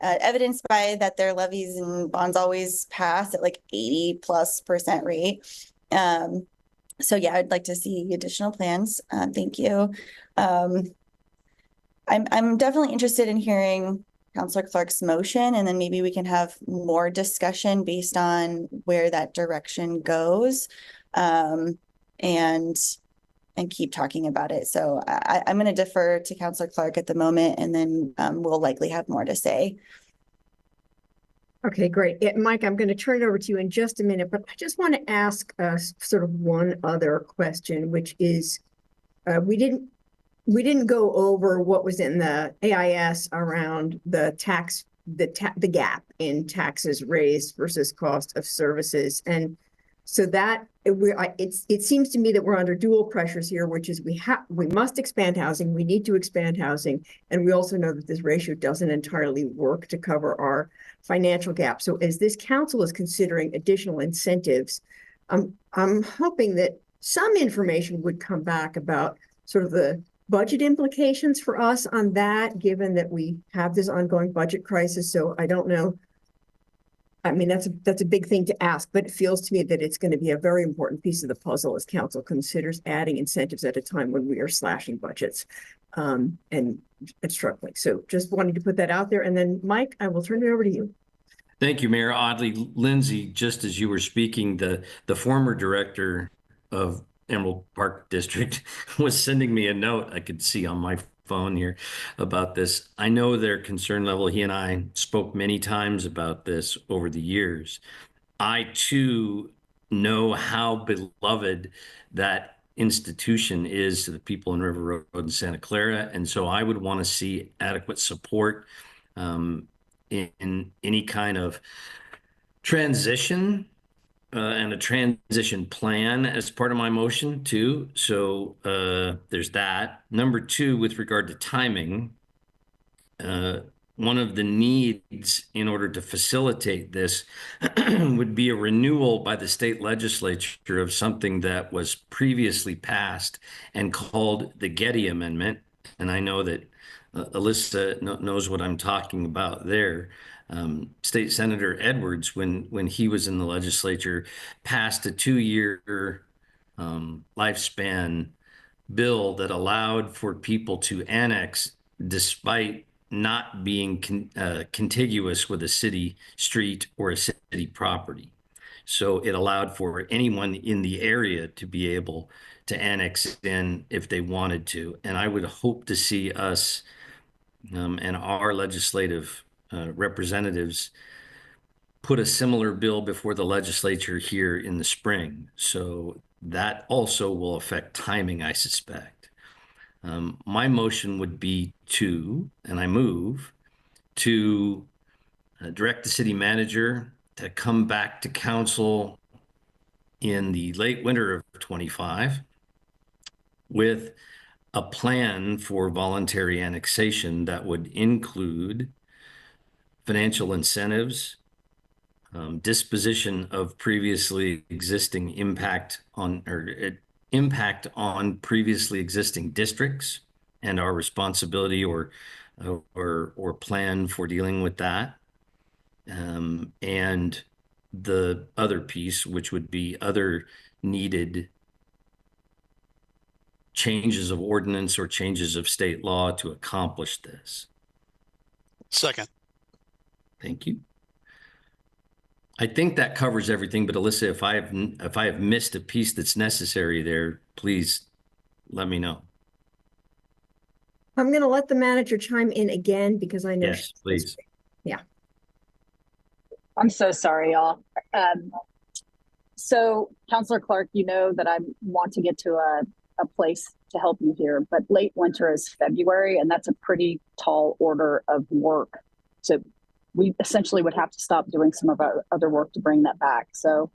evidenced by that their levies and bonds always pass at like 80+% rate. So yeah, I'd like to see additional plans. Thank you. I'm definitely interested in hearing Councilor Clark's motion, and then maybe we can have more discussion based on where that direction goes, and keep talking about it. So I'm going to defer to Councilor Clark at the moment, and then we'll likely have more to say. Okay, great. Yeah, Mike, I'm going to turn it over to you in just a minute, but I just want to ask sort of one other question, which is we didn't go over what was in the AIS around the tax the gap in taxes raised versus cost of services. And so that it seems to me that we're under dual pressures here, which is we must expand housing, we need to expand housing, and we also know that this ratio doesn't entirely work to cover our financial gap. So as this council is considering additional incentives, I'm hoping that some information would come back about sort of the budget implications for us on that, given that we have this ongoing budget crisis. So I don't know. I mean, that's a big thing to ask, but it feels to me that it's going to be a very important piece of the puzzle as council considers adding incentives at a time when we are slashing budgets and struggling. So just wanted to put that out there. And then Mike, I will turn it over to you. Thank you, Mayor. Oddly, Lindsay, just as you were speaking, the former director of Emerald Park District was sending me a note I could see on my phone here about this. I know their concern level. He and I spoke many times about this over the years. I too know how beloved that institution is to the people in River Road and Santa Clara. And so I would want to see adequate support in any kind of transition and a transition plan as part of my motion too. So there's that. Number two, with regard to timing, one of the needs in order to facilitate this would be a renewal by the state legislature of something that was previously passed and called the Getty Amendment. And I know that Alyssa knows what I'm talking about there. State Senator Edwards, when he was in the legislature, passed a 2-year lifespan bill that allowed for people to annex despite not being contiguous with a city street or a city property. So it allowed for anyone in the area to be able to annex in if they wanted to. And I would hope to see us and our legislative representatives put a similar bill before the legislature here in the spring. So that also will affect timing, I suspect. My motion would be and I move to direct the city manager to come back to council in the late winter of 25 with a plan for voluntary annexation that would include financial incentives, disposition of previously existing impact on previously existing districts and our responsibility or plan for dealing with that. And the other piece, which would be other needed changes of ordinance or changes of state law to accomplish this. Second. Thank you. I think that covers everything, but Alyssa, if I have missed a piece that's necessary there, please let me know. I'm going to let the manager chime in again because I know. Yes, please. Yeah. I'm so sorry, y'all. So Councilor Clark, you know that I want to get to a place to help you here, but late winter is February, and that's a pretty tall order of work. So we essentially would have to stop doing some of our other work to bring that back. So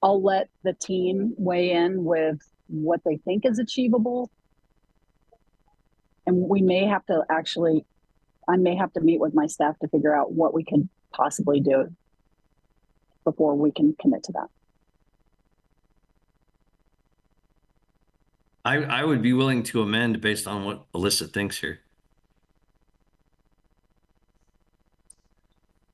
I'll let the team weigh in with what they think is achievable. And we may have to I may have to meet with my staff to figure out what we can possibly do before we can commit to that. I would be willing to amend based on what Alyssa thinks here.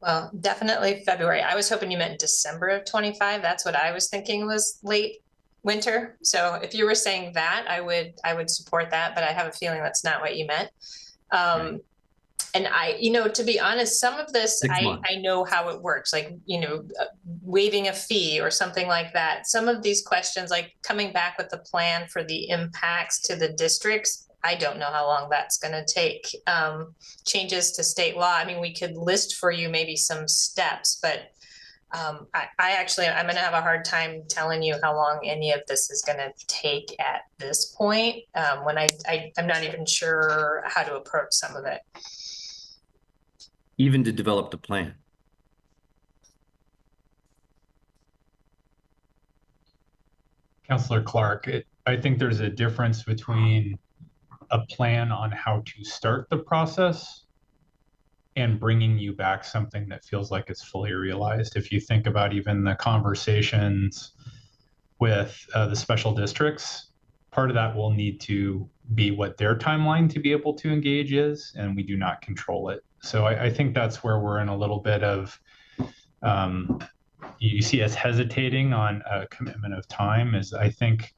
Well, definitely February. I was hoping you meant December of 25. That's what I was thinking was late winter. So if you were saying that, I would support that, but I have a feeling that's not what you meant. Right. And to be honest, some of this, I know how it works, like, waiving a fee or something like that. Some of these questions, like coming back with the plan for the impacts to the districts, I don't know how long that's going to take. Changes to state law. I mean, we could list for you maybe some steps, but I'm going to have a hard time telling you how long any of this is going to take at this point, when I'm not even sure how to approach some of it. even to develop the plan. Councillor Clark, I think there's a difference between a plan on how to start the process and bringing you back something that feels like it's fully realized. If you think about even the conversations with the special districts, part of that will need to be what their timeline to be able to engage is, and we do not control it. So I think that's where we're in a little bit of, you see us hesitating on a commitment of time. Is I think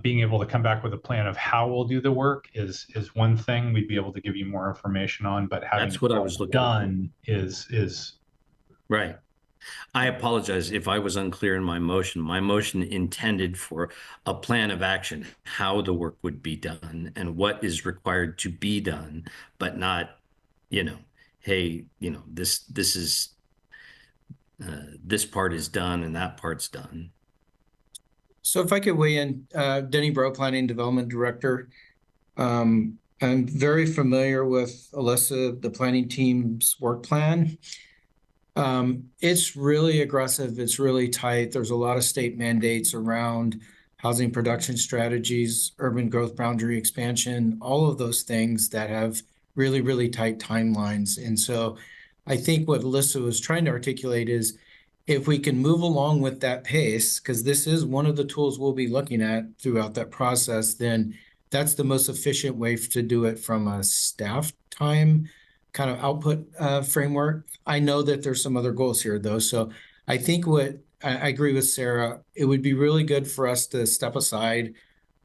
being able to come back with a plan of how we'll do the work is one thing we'd be able to give you more information on, but having That's what I was looking done is right. I apologize if I was unclear in my motion. My motion intended for a plan of action, how the work would be done and what is required to be done, but not, hey, this is this part is done and that part's done. So if I could weigh in, Denny Bro, Planning Development Director. I'm very familiar with Alyssa, the planning team's work plan. It's really aggressive. It's really tight. There's a lot of state mandates around housing production strategies, urban growth boundary expansion, all of those things that have really, really tight timelines. And so I think what Alyssa was trying to articulate is if we can move along with that pace, because this is one of the tools we'll be looking at throughout that process, then that's the most efficient way to do it from a staff time kind of output framework. I know that there's some other goals here though. So I think I agree with Sarah, it would be really good for us to step aside,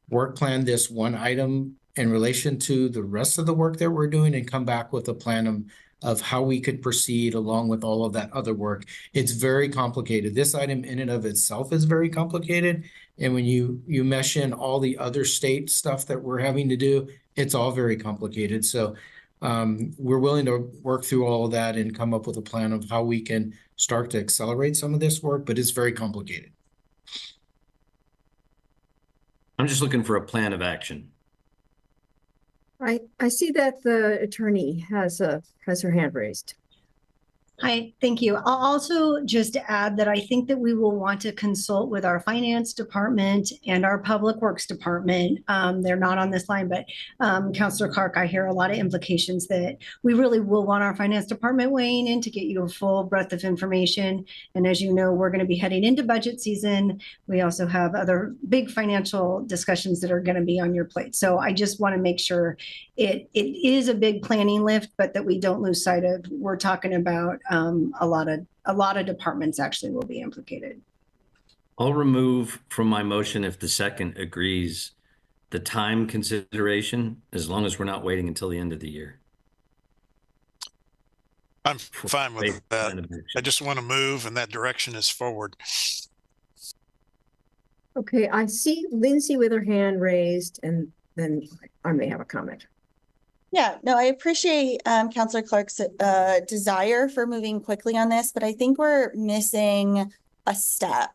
work plan this one item in relation to the rest of the work that we're doing and come back with a plan of how we could proceed along with all of that other work. It's very complicated. This item in and of itself is very complicated. And when you mesh in all the other state stuff that we're having to do, it's all very complicated. So we're willing to work through all of that and come up with a plan of how we can start to accelerate some of this work, but it's very complicated. I'm just looking for a plan of action. I see that the attorney has her hand raised. Hi, thank you. I'll also just add that I think that we will want to consult with our finance department and our public works department. They're not on this line, but Councillor Clark, I hear a lot of implications that we really will want our finance department weighing in to get you a full breadth of information. And as you know, we're going to be heading into budget season. We also have other big financial discussions that are going to be on your plate. So I just want to make sure it is a big planning lift, but that we don't lose sight of, we're talking about a lot of departments actually will be implicated. I'll remove from my motion, if the second agrees, the time consideration, as long as we're not waiting until the end of the year. I'm fine with that. I just want to move, and that direction is forward. Okay, I see Lindsay with her hand raised, and then I may have a comment. Yeah, no, I appreciate Councillor Clark's desire for moving quickly on this, but I think we're missing a step.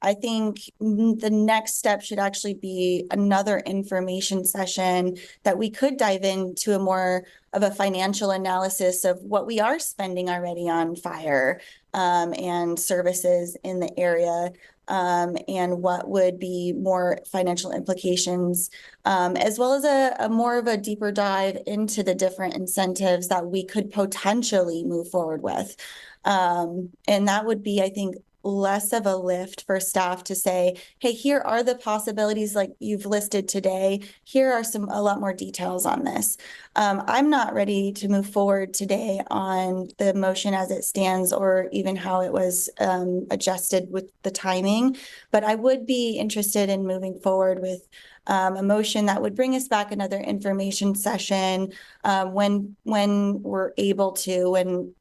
I think the next step should actually be another information session that we could dive into a more of a financial analysis of what we are spending already on fire and services in the area. And what would be more financial implications, as well as a more of a deeper dive into the different incentives that we could potentially move forward with. And that would be, I think, less of a lift for staff to say, hey, here are the possibilities like you've listed today. Here are a lot more details on this. I'm not ready to move forward today on the motion as it stands or even how it was adjusted with the timing, but I would be interested in moving forward with a motion that would bring us back another information session when we're able to, and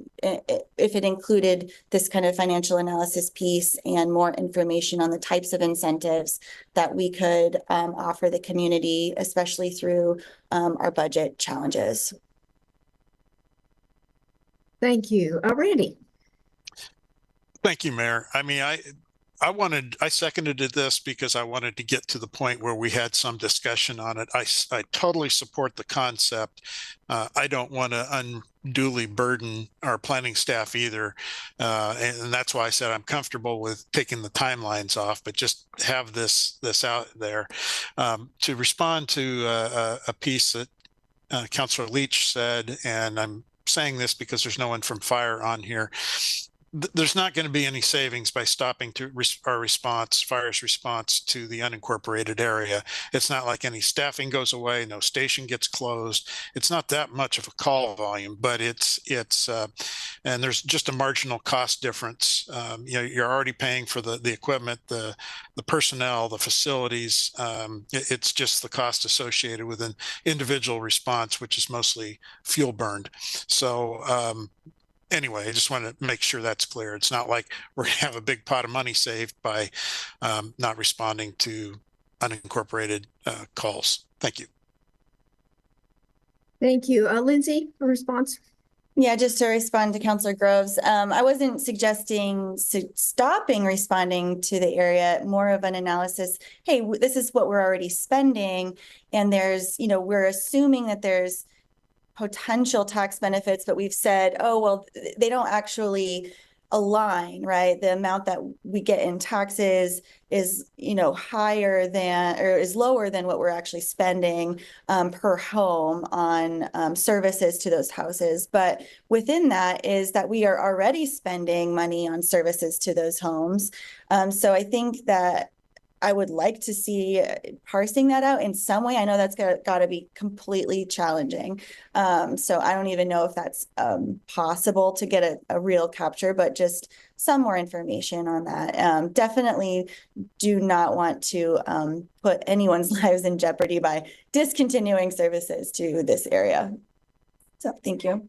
if it included this kind of financial analysis piece and more information on the types of incentives that we could offer the community, especially through our budget challenges. Thank you. Randy. Thank you, Mayor. I mean, I seconded this because I wanted to get to the point where we had some discussion on it. I totally support the concept. I don't want to duly burden our planning staff either. And that's why I said I'm comfortable with taking the timelines off, but just have this out there. To respond to a piece that Councilor Leach said, and I'm saying this because there's no one from fire on here. There's not going to be any savings by stopping to our fire's response to the unincorporated area. It's not like any staffing goes away, no station gets closed. It's not that much of a call volume, but it's and there's just a marginal cost difference. You're already paying for the equipment, the personnel, the facilities. It's just the cost associated with an individual response, which is mostly fuel burned. So anyway, I just want to make sure that's clear. It's not like we're going to have a big pot of money saved by not responding to unincorporated calls. Thank you. Thank you. Lindsay, a response? Yeah, just to respond to Councilor Groves, I wasn't suggesting stopping responding to the area, more of an analysis. Hey, this is what we're already spending. And there's, we're assuming that there's potential tax benefits, but we've said, oh, well, they don't actually align, right? The amount that we get in taxes is, higher than, or is lower than what we're actually spending per home on services to those houses. But within that is that we are already spending money on services to those homes. So I think that I would like to see parsing that out in some way. I know that's got to be completely challenging. So I don't even know if that's possible to get a real capture, but just some more information on that. Definitely do not want to put anyone's lives in jeopardy by discontinuing services to this area. So thank you.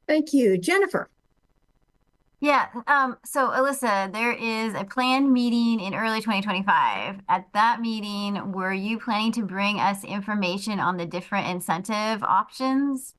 Thank you. Jennifer. Yeah, so Alyssa, there is a planned meeting in early 2025. At that meeting, were you planning to bring us information on the different incentive options?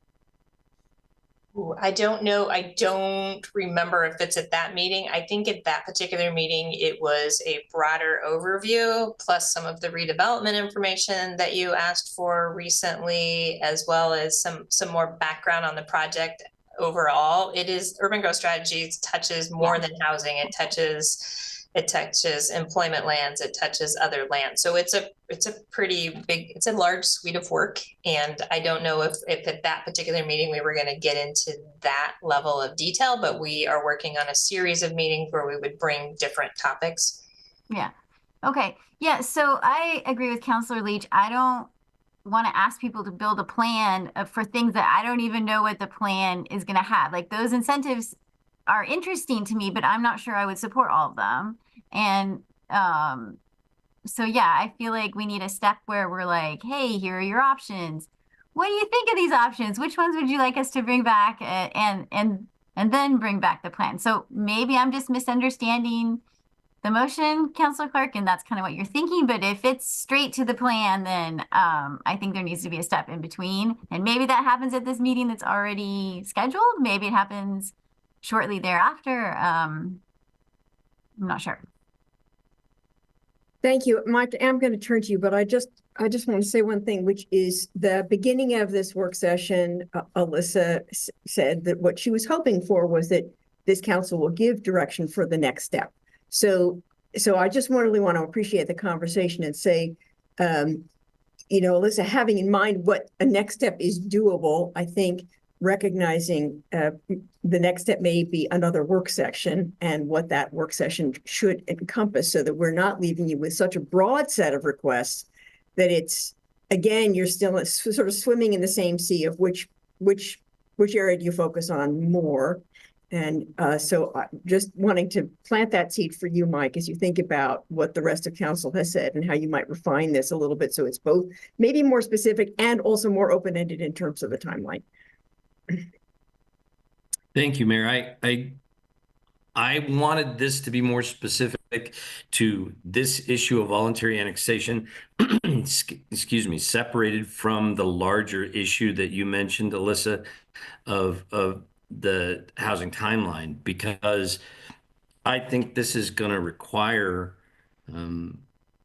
Ooh, I don't know. I don't remember if it's at that meeting. I think at that particular meeting, it was a broader overview, plus some of the redevelopment information that you asked for recently, as well as some more background on the project. Overall, it is urban growth strategies touches more than housing. It touches employment lands, it touches other lands. So it's a pretty big, it's a large suite of work. And I don't know if at that particular meeting we were going to get into that level of detail, but we are working on a series of meetings where we would bring different topics. Yeah. Okay. Yeah. So I agree with Councilor Leach. I don't want to ask people to build a plan for things that I don't even know what the plan is going to have. Like, those incentives are interesting to me, but I'm not sure I would support all of them. And so, yeah, I feel like we need a step where we're like, hey, here are your options. What do you think of these options? Which ones would you like us to bring back and then bring back the plan? So maybe I'm just misunderstanding the motion, Councilor Clark, and that's kind of what you're thinking. But if it's straight to the plan, then I think there needs to be a step in between. And maybe that happens at this meeting that's already scheduled. Maybe it happens shortly thereafter. I'm not sure. Thank you, Mike. I'm going to turn to you, but I just want to say one thing, which is the beginning of this work session. Alyssa said that what she was hoping for was that this council will give direction for the next step. So I just really want to appreciate the conversation and say, Alyssa, having in mind what a next step is doable, I think recognizing the next step may be another work session and what that work session should encompass, so that we're not leaving you with such a broad set of requests that it's, again, you're still sort of swimming in the same sea of which area do you focus on more. And so just wanting to plant that seed for you, Mike, as you think about what the rest of council has said and how you might refine this a little bit, so it's both maybe more specific and also more open-ended in terms of the timeline. Thank you, Mayor. I wanted this to be more specific to this issue of voluntary annexation, excuse me, separated from the larger issue that you mentioned, Alyssa, of the housing timeline, because I think this is going to require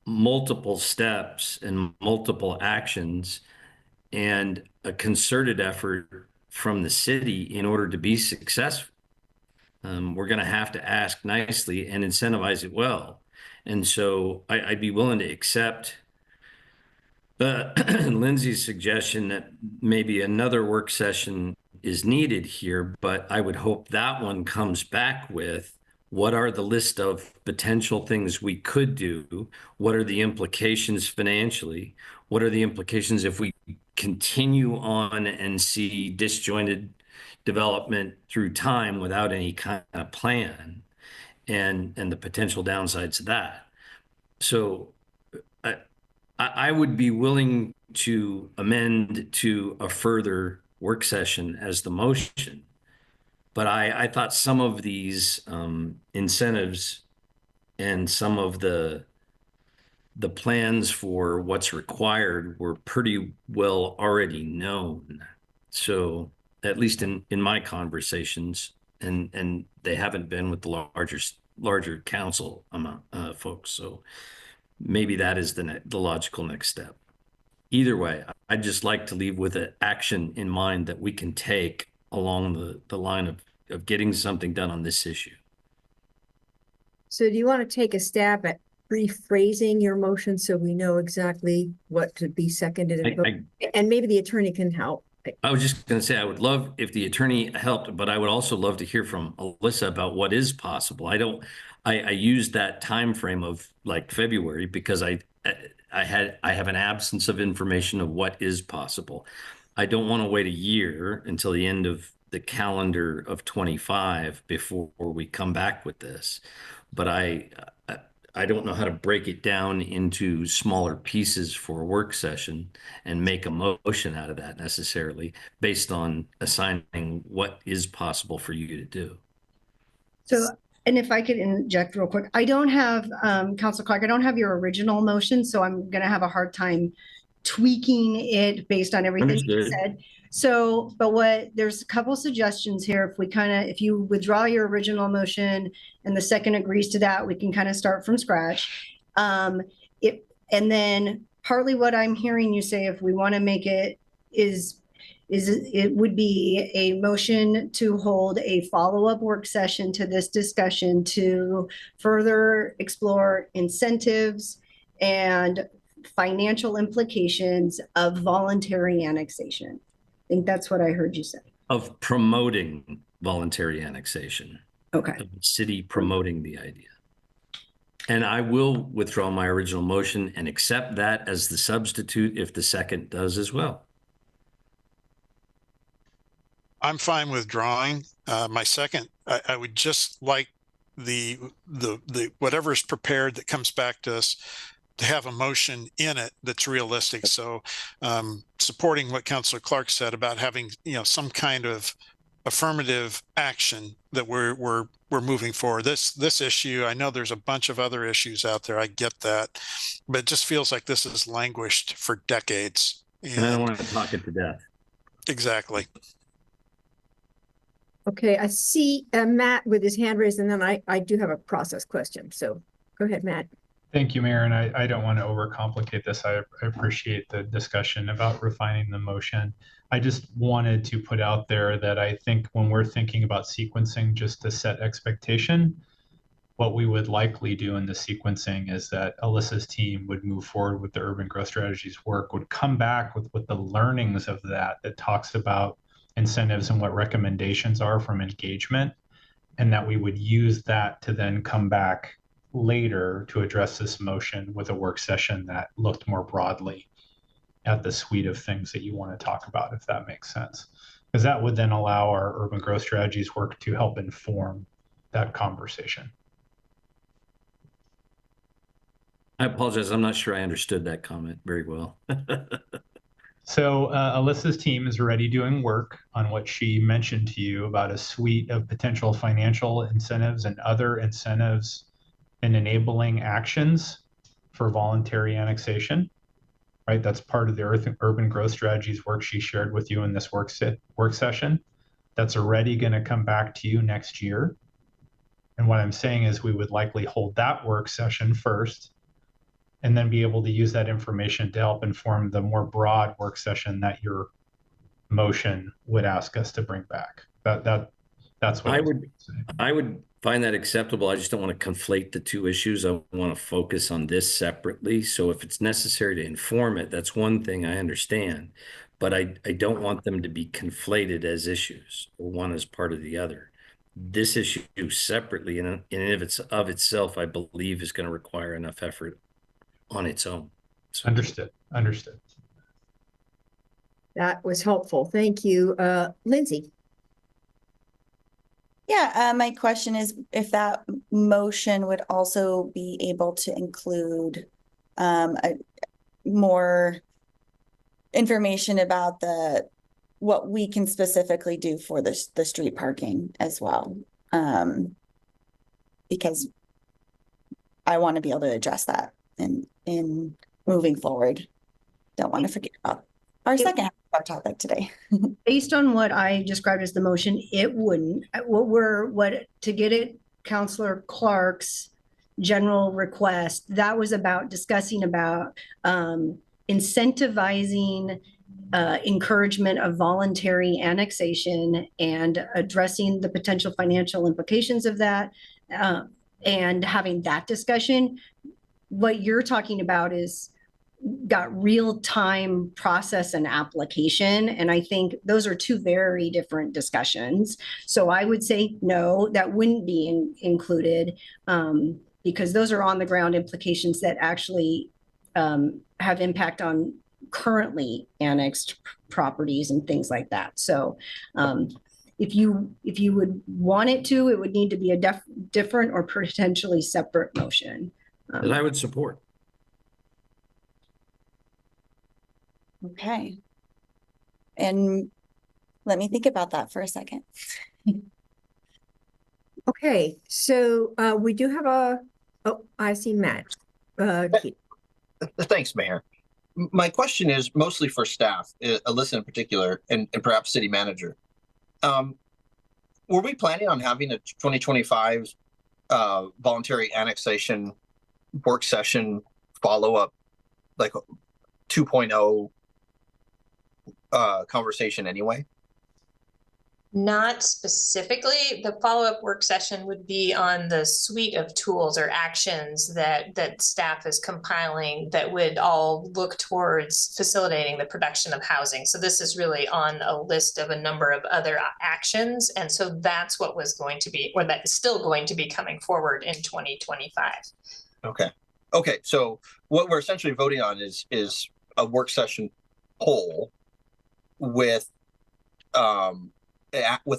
multiple steps and multiple actions and a concerted effort from the city in order to be successful. We're going to have to ask nicely and incentivize it well. And so I'd be willing to accept Lindsay's suggestion that maybe another work session is needed here, but I would hope that one comes back with what are the list of potential things we could do? What are the implications financially? What are the implications if we continue on and see disjointed development through time without any kind of plan, and the potential downsides of that? So I would be willing to amend to a further work session as the motion. But I thought some of these incentives and some of the plans for what's required were pretty well already known. So at least in my conversations, and they haven't been with the larger council amount folks. So maybe that is the logical next step. Either way, I'd just like to leave with an action in mind that we can take along the line of getting something done on this issue. So do you want to take a stab at rephrasing your motion so we know exactly what to be seconded and and maybe the attorney can help? I was just going to say, I would love if the attorney helped, but I would also love to hear from Alyssa about what is possible. I used that time frame of like February because I have an absence of information of what is possible. I don't want to wait a year until the end of the calendar of 25 before we come back with this. But I don't know how to break it down into smaller pieces for a work session and make a motion out of that necessarily based on assigning what is possible for you to do. So, and if I could interject real quick, I don't have, Councilor Clark, I don't have your original motion, so I'm going to have a hard time tweaking it based on everything you said. So, but there's a couple suggestions here. If you withdraw your original motion and the second agrees to that, we can kind of start from scratch. And then partly what I'm hearing you say, if we want to make it it would be a motion to hold a follow-up work session to this discussion to further explore incentives and financial implications of voluntary annexation. I think that's what I heard you say. Of promoting voluntary annexation. Okay. Of the city promoting the idea. And I will withdraw my original motion and accept that as the substitute if the second does as well. I'm fine withdrawing my second. I would just like the whatever is prepared that comes back to us to have a motion in it that's realistic. So supporting what Councilor Clark said about having, some kind of affirmative action that we're moving forward. This issue, I know there's a bunch of other issues out there. I get that, but it just feels like this has languished for decades. And I don't want to talk it to death. Exactly. Okay, I see Matt with his hand raised, and then I do have a process question. So go ahead, Matt. Thank you, Mayor. And I don't want to overcomplicate this. I appreciate the discussion about refining the motion. I just wanted to put out there that I think when we're thinking about sequencing, just to set expectation, what we would likely do in the sequencing is that Alyssa's team would move forward with the urban growth strategies work, would come back with the learnings of that talks about incentives and what recommendations are from engagement, and that we would use that to then come back later to address this motion with a work session that looked more broadly at the suite of things that you want to talk about, if that makes sense. Because that would then allow our urban growth strategies work to help inform that conversation. I apologize. I'm not sure I understood that comment very well. So Alyssa's team is already doing work on what she mentioned to you about a suite of potential financial incentives and other incentives and enabling actions for voluntary annexation, right? That's part of the urban growth strategies work she shared with you in this work session. That's already going to come back to you next year. And what I'm saying is we would likely hold that work session first, and then be able to use that information to help inform the more broad work session that you're motion would ask us to bring back. That's what I was would- gonna say. I would find that acceptable. I just don't want to conflate the two issues. I want to focus on this separately. So if it's necessary to inform it, that's one thing I understand. But I don't want them to be conflated as issues, or one as part of the other. This issue separately, in and of itself, I believe is going to require enough effort on its own. So, Understood. That was helpful. Thank you. Lindsay? Yeah, my question is if that motion would also be able to include more information about what we can specifically do for the street parking as well. Because I want to be able to address that in moving forward. Don't want to forget about our second half of our topic today. Based on what I described as the motion, it wouldn't. To get it, Counselor Clark's general request, that was about discussing about incentivizing encouragement of voluntary annexation and addressing the potential financial implications of that, and having that discussion. What you're talking about is got real-time process and application. And I think those are two very different discussions. So I would say, no, that wouldn't be included, because those are on the ground implications that actually have impact on currently annexed properties and things like that. So if you would want it to, it would need to be a different or potentially separate motion. that I would support. Okay. And let me think about that for a second. Okay, so we do have I see Matt. Keith. Thanks, Mayor. My question is mostly for staff, Alyssa in particular, and perhaps city manager. Were we planning on having a 2025 voluntary annexation work session follow-up, like 2.0 conversation anyway? Not specifically. The follow-up work session would be on the suite of tools or actions that staff is compiling that would all look towards facilitating the production of housing. So this is really on a list of a number of other actions. And so that's what was going to be, or that is still going to be coming forward in 2025. Okay. So what we're essentially voting on is a work session poll with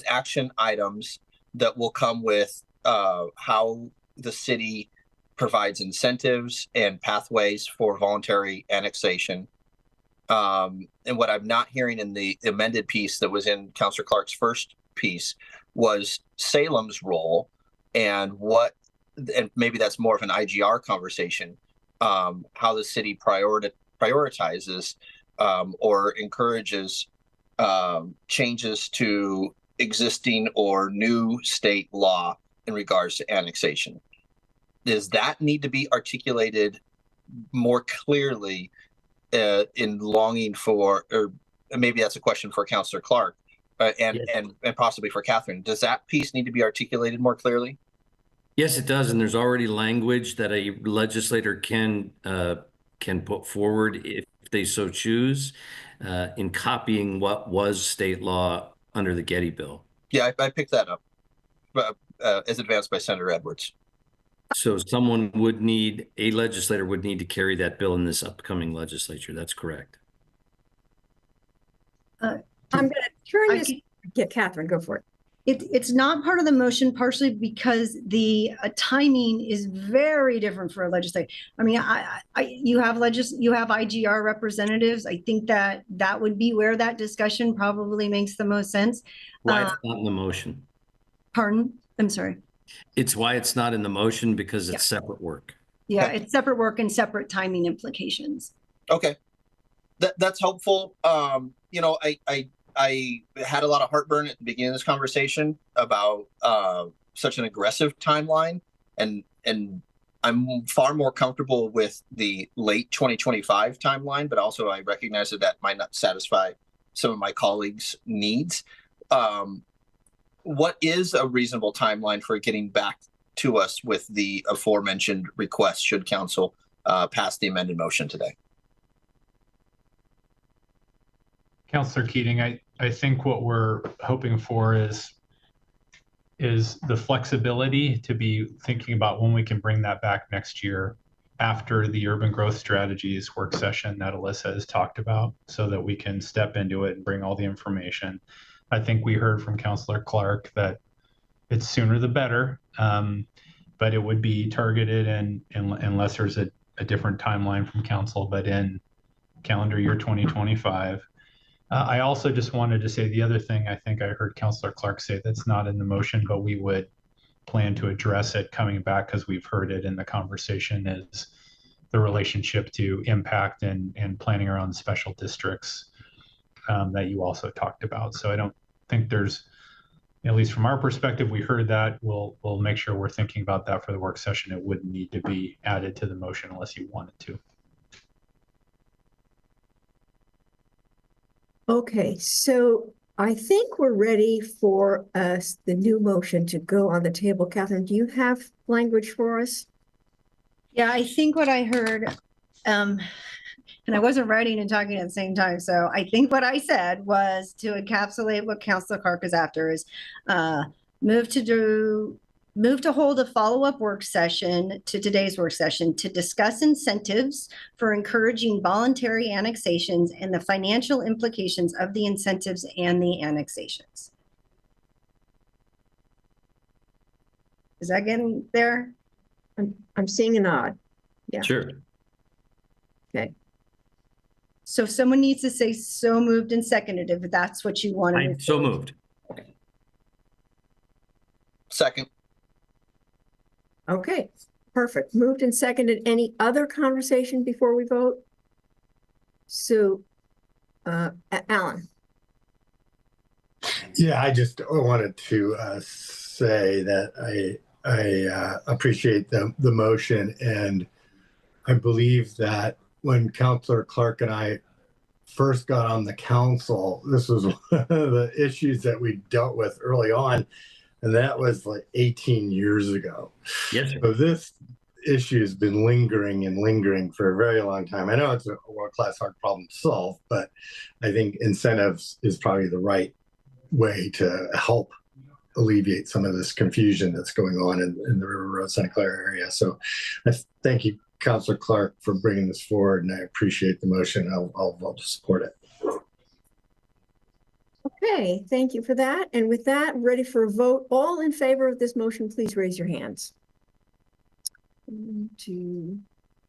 action items that will come with how the city provides incentives and pathways for voluntary annexation. And what I'm not hearing in the amended piece that was in Councilor Clark's first piece was Salem's role and maybe that's more of an IGR conversation, how the city prioritizes or encourages changes to existing or new state law in regards to annexation. Does that need to be articulated more clearly in longing for, or maybe that's a question for Councilor Clark and possibly for Catherine. Does that piece need to be articulated more clearly? Yes, it does. And there's already language that a legislator can put forward if they so choose, in copying what was state law under the Getty bill. Yeah, I picked that up as advanced by Senator Edwards. So a legislator would need to carry that bill in this upcoming legislature. That's correct. I'm going to turn this. Yeah, Catherine, go for it. It's not part of the motion, partially because the timing is very different for a legislator. I mean, you have IGR representatives. I think that would be where that discussion probably makes the most sense. Why it's not in the motion? Pardon? I'm sorry. It's why it's not in the motion because it's separate work. Yeah, it's separate work and separate timing implications. Okay, that's helpful. I had a lot of heartburn at the beginning of this conversation about such an aggressive timeline, and I'm far more comfortable with the late 2025 timeline, but also I recognize that might not satisfy some of my colleagues' needs. What is a reasonable timeline for getting back to us with the aforementioned request should council pass the amended motion today? Councillor Keating, I think what we're hoping for is the flexibility to be thinking about when we can bring that back next year after the urban growth strategies work session that Alyssa has talked about, so that we can step into it and bring all the information. I think we heard from Councillor Clark that it's sooner the better, but it would be targeted and unless there's a different timeline from council, but in calendar year 2025. I also just wanted to say the other thing I think I heard Councillor Clark say that's not in the motion, but we would plan to address it coming back because we've heard it in the conversation, is the relationship to impact and planning around special districts that you also talked about. So I don't think there's, at least from our perspective, we heard that. We'll make sure we're thinking about that for the work session. It wouldn't need to be added to the motion unless you wanted to. Okay, so I think we're ready for the new motion to go on the table. Catherine, do you have language for us? Yeah, I think what I heard, and I wasn't writing and talking at the same time, so I think what I said was to encapsulate what Councilor Clark is after is move to hold a follow-up work session to today's work session to discuss incentives for encouraging voluntary annexations and the financial implications of the incentives and the annexations. Is that getting there? I'm seeing a nod. Yeah. Sure. Okay. So someone needs to say so moved and seconded if that's what you want to. So moved. Second. Okay, perfect. Moved and seconded. Any other conversation before we vote? So, Alan. Yeah, I just wanted to say that I appreciate the motion, and I believe that when Councilor Clark and I first got on the council, this was one of the issues that we dealt with early on. And that was like 18 years ago. Yes, sir. So this issue has been lingering for a very long time. I know it's a world-class hard problem to solve, but I think incentives is probably the right way to help alleviate some of this confusion that's going on in the River Road, Santa Clara area. So I thank you, Councilor Clark, for bringing this forward, and I appreciate the motion. I'll vote to support it. Okay, thank you for that. And with that, ready for a vote. All in favor of this motion, please raise your hands. 1, 2,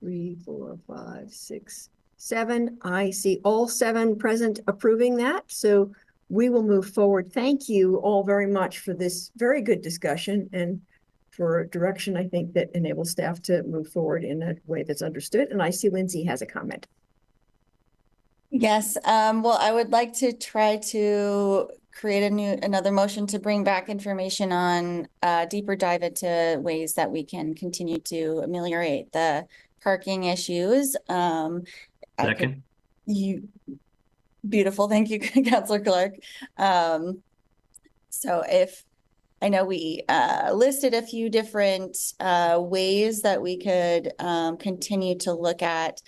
3, 4, 5, 6, 7. I see all 7 present approving that. So we will move forward. Thank you all very much for this very good discussion and for direction, I think, that enables staff to move forward in a way that's understood. And I see Lindsay has a comment. Yes, well, I would like to try to create another motion to bring back information on deeper dive into ways that we can continue to ameliorate the parking issues. Second. Beautiful, thank you, Councilor Clark. So if I know we listed a few different ways that we could continue to look at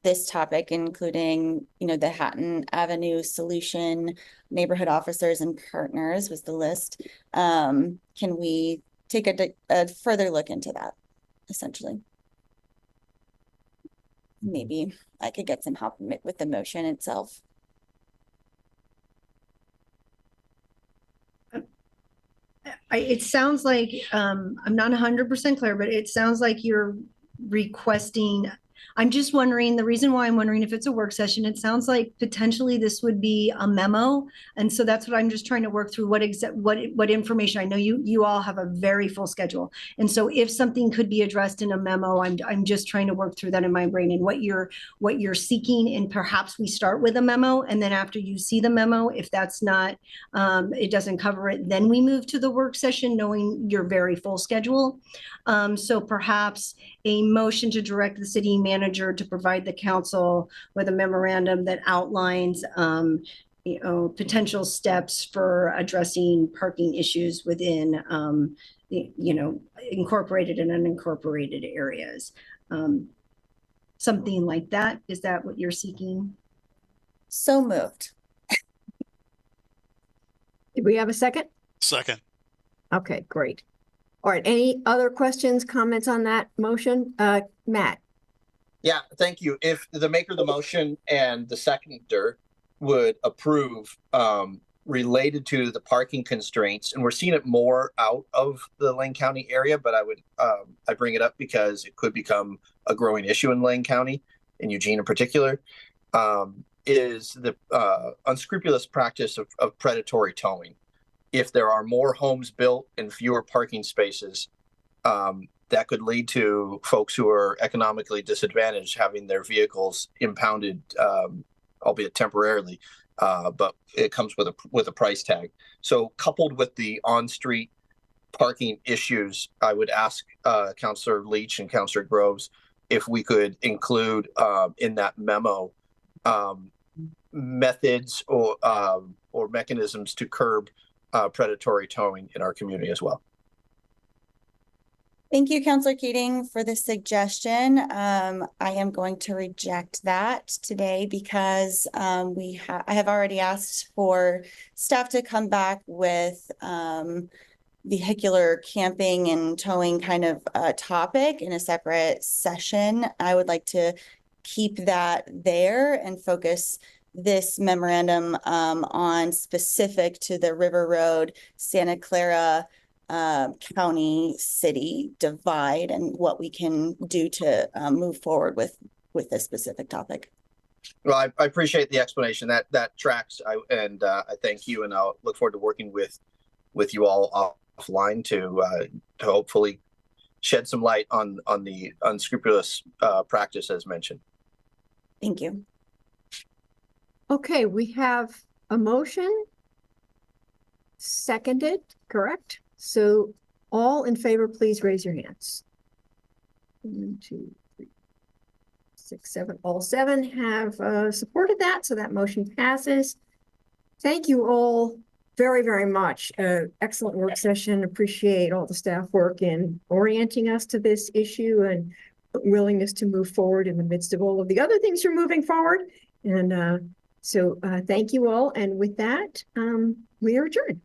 this topic, including, the Hatton Avenue solution, neighborhood officers and partners was the list. Can we take a further look into that, essentially? Maybe I could get some help with the motion itself. It sounds like, I'm not 100% clear, but it sounds like you're requesting, I'm just wondering, the reason why I'm wondering if it's a work session, it sounds like potentially this would be a memo. And so that's what I'm just trying to work through, what information. I know you all have a very full schedule. And so if something could be addressed in a memo, I'm just trying to work through that in my brain and what you're seeking. And perhaps we start with a memo, and then after you see the memo, if that's not, it doesn't cover it, then we move to the work session, knowing your very full schedule. So perhaps a motion to direct the city manager manager to provide the council with a memorandum that outlines potential steps for addressing parking issues within incorporated and unincorporated areas. Something like that. Is that what you're seeking? So moved. Did we have a second? Second. Okay, great. All right, any other questions, comments on that motion? Matt? Yeah, thank you. If the maker of the motion and the seconder would approve related to the parking constraints, and we're seeing it more out of the Lane County area, but I bring it up because it could become a growing issue in Lane County, in Eugene in particular, is the unscrupulous practice of predatory towing. If there are more homes built and fewer parking spaces, that could lead to folks who are economically disadvantaged having their vehicles impounded, albeit temporarily, but it comes with a price tag. So coupled with the on-street parking issues, I would ask Councilor Leach and Councilor Groves if we could include in that memo methods or mechanisms to curb predatory towing in our community as well. Thank you, Councilor Keating, for the suggestion. I am going to reject that today because I have already asked for staff to come back with vehicular camping and towing kind of topic in a separate session. I would like to keep that there and focus this memorandum on specific to the River Road, Santa Clara County City divide and what we can do to move forward with this specific topic. Well, I appreciate the explanation. That tracks. I thank you, and I'll look forward to working with you all offline to hopefully shed some light on the unscrupulous practice as mentioned. Thank you. Okay, we have a motion seconded, correct? So all in favor, please raise your hands. 1, 2, 3, 6, 7. All 7 have supported that, so that motion passes. Thank you all very, very much. Excellent work session. Appreciate all the staff work in orienting us to this issue and willingness to move forward in the midst of all of the other things you're moving forward. And so thank you all. And with that, we are adjourned.